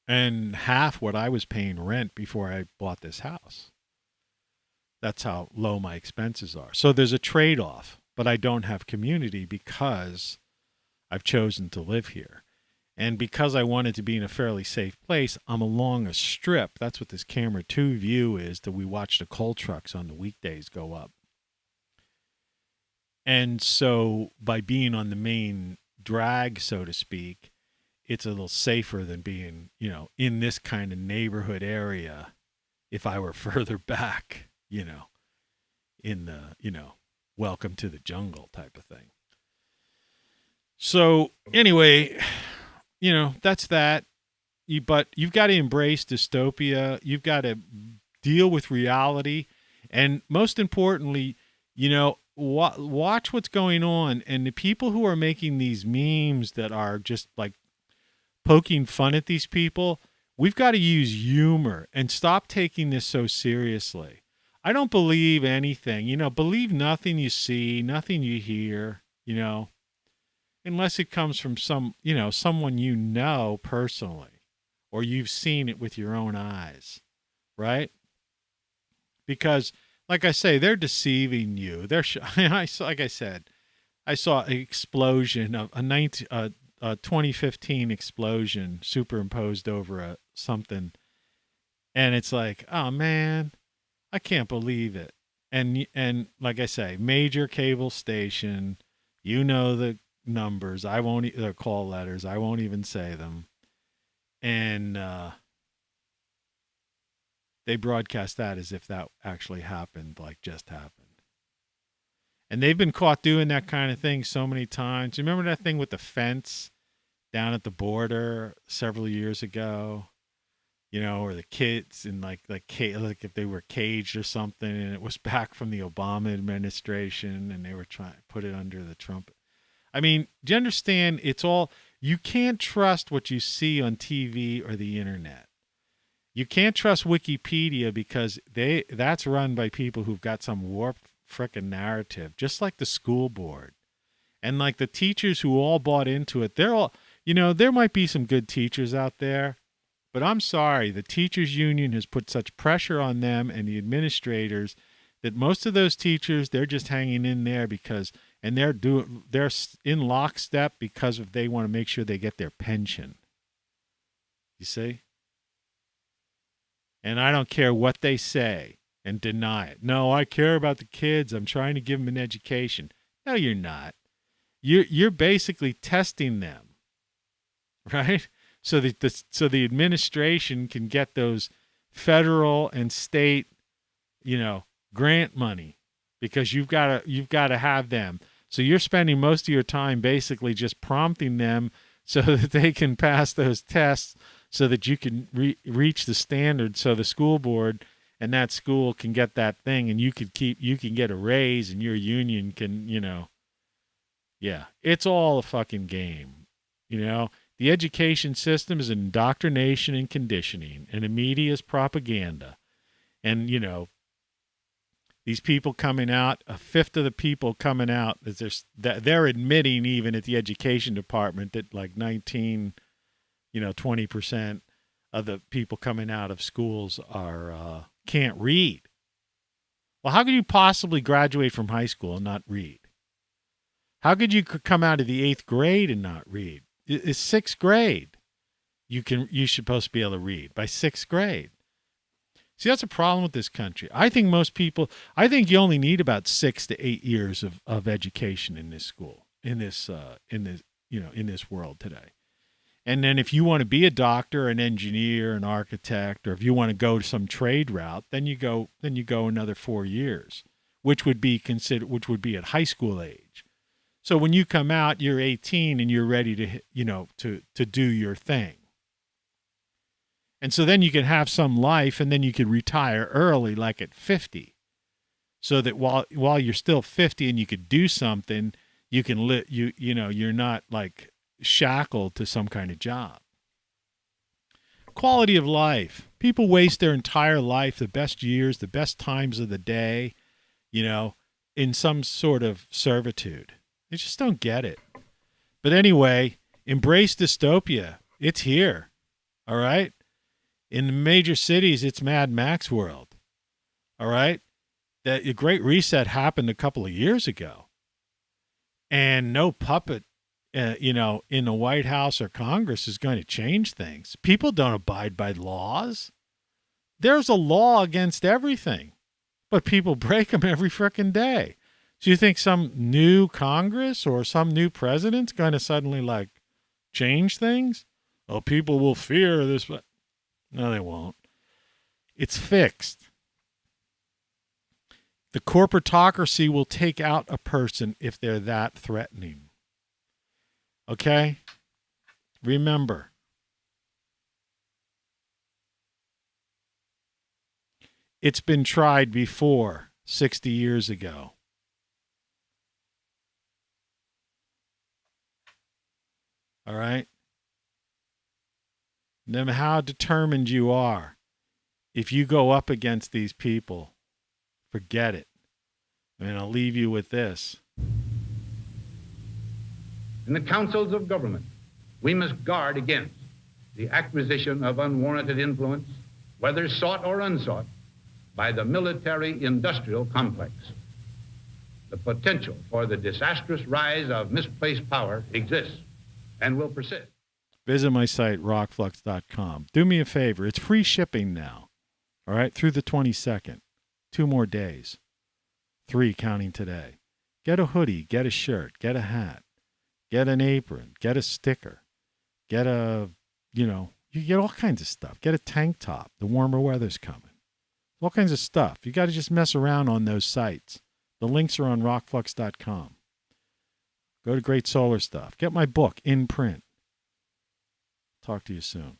and half what I was paying rent before I bought this house. That's how low my expenses are. So there's a trade-off, but I don't have community because I've chosen to live here. And because I wanted to be in a fairly safe place, I'm along a strip. That's what this camera 2 view is, that we watch the coal trucks on the weekdays go up. And so by being on the main drag, so to speak, it's a little safer than being, in this kind of neighborhood area if I were further back, in the, welcome to the jungle type of thing. So anyway, that's that. But you've got to embrace dystopia. You've got to deal with reality. And most importantly, watch what's going on. And the people who are making these memes that are just like poking fun at these people, we've got to use humor and stop taking this so seriously. I don't believe anything, believe nothing you see, nothing you hear, unless it comes from someone personally, or you've seen it with your own eyes, right? Because, like I say, they're deceiving you. Like I said, I saw an explosion of a 2015 explosion superimposed over something, and it's like, oh man, I can't believe it. And like I say, major cable station, the numbers. I won't. They're call letters. I won't even say them. And they broadcast that as if that actually happened, like just happened. And they've been caught doing that kind of thing so many times. Remember that thing with the fence down at the border several years ago? Or the kids and like if they were caged or something, and it was back from the Obama administration, and they were trying to put it under the Trump. I mean, do you understand? You can't trust what you see on TV or the internet. You can't trust Wikipedia because that's run by people who've got some warped frickin' narrative, just like the school board. And like the teachers who all bought into it, they're all, there might be some good teachers out there, but I'm sorry, the teachers union has put such pressure on them and the administrators that most of those teachers, they're just hanging in there and they're in lockstep because they want to make sure they get their pension. You see? And I don't care what they say and deny it. No, I care about the kids. I'm trying to give them an education. No, you're not. You're basically testing them, right? So the administration can get those federal and state, grant money, because you've got to have them. So you're spending most of your time basically just prompting them so that they can pass those tests, so that you can reach the standard, so the school board and that school can get that thing, and you can get a raise, and your union can, yeah, it's all a fucking game. The education system is indoctrination and conditioning, and the media is propaganda. And, these people coming out, a fifth of the people coming out, they're admitting even at the education department that like 20% of the people coming out of schools can't read. Well, how could you possibly graduate from high school and not read? How could you come out of the 8th grade and not read? It's 6th grade. You're supposed to be able to read by 6th grade. See, that's a problem with this country. I think you only need about 6 to 8 years of education in this school, in this world today. And then if you want to be a doctor, an engineer, an architect, or if you want to go to some trade route, then you go another 4 years, which would be at high school age. So when you come out, you're 18 and you're ready to do your thing. And so then you can have some life, and then you could retire early, like at 50. So that while you're still 50 and you could do something, you can you're not like shackled to some kind of job. Quality of life. People waste their entire life, the best years, the best times of the day, in some sort of servitude. They just don't get it. But anyway, embrace dystopia. It's here. All right? In the major cities, it's Mad Max world. All right? The Great Reset happened a couple of years ago. And no puppet, in the White House or Congress is going to change things. People don't abide by laws. There's a law against everything. But people break them every frickin' day. So you think some new Congress or some new president's going to suddenly, change things? Oh, people will fear this. But no, they won't. It's fixed. The corporatocracy will take out a person if they're that threatening. Okay? Remember. It's been tried before, 60 years ago. All right? No matter how determined you are, if you go up against these people, forget it. And I'll leave you with this. In the councils of government, we must guard against the acquisition of unwarranted influence, whether sought or unsought, by the military-industrial complex. The potential for the disastrous rise of misplaced power exists and will persist. Visit my site, ROCKFLUX.com. Do me a favor. It's free shipping now. All right? Through the 22nd. 2 more days. 3 counting today. Get a hoodie. Get a shirt. Get a hat. Get an apron. Get a sticker. Get a, you get all kinds of stuff. Get a tank top. The warmer weather's coming. All kinds of stuff. You got to just mess around on those sites. The links are on ROCKFLUX.com. Go to Great Solar Stuff. Get my book in print. Talk to you soon.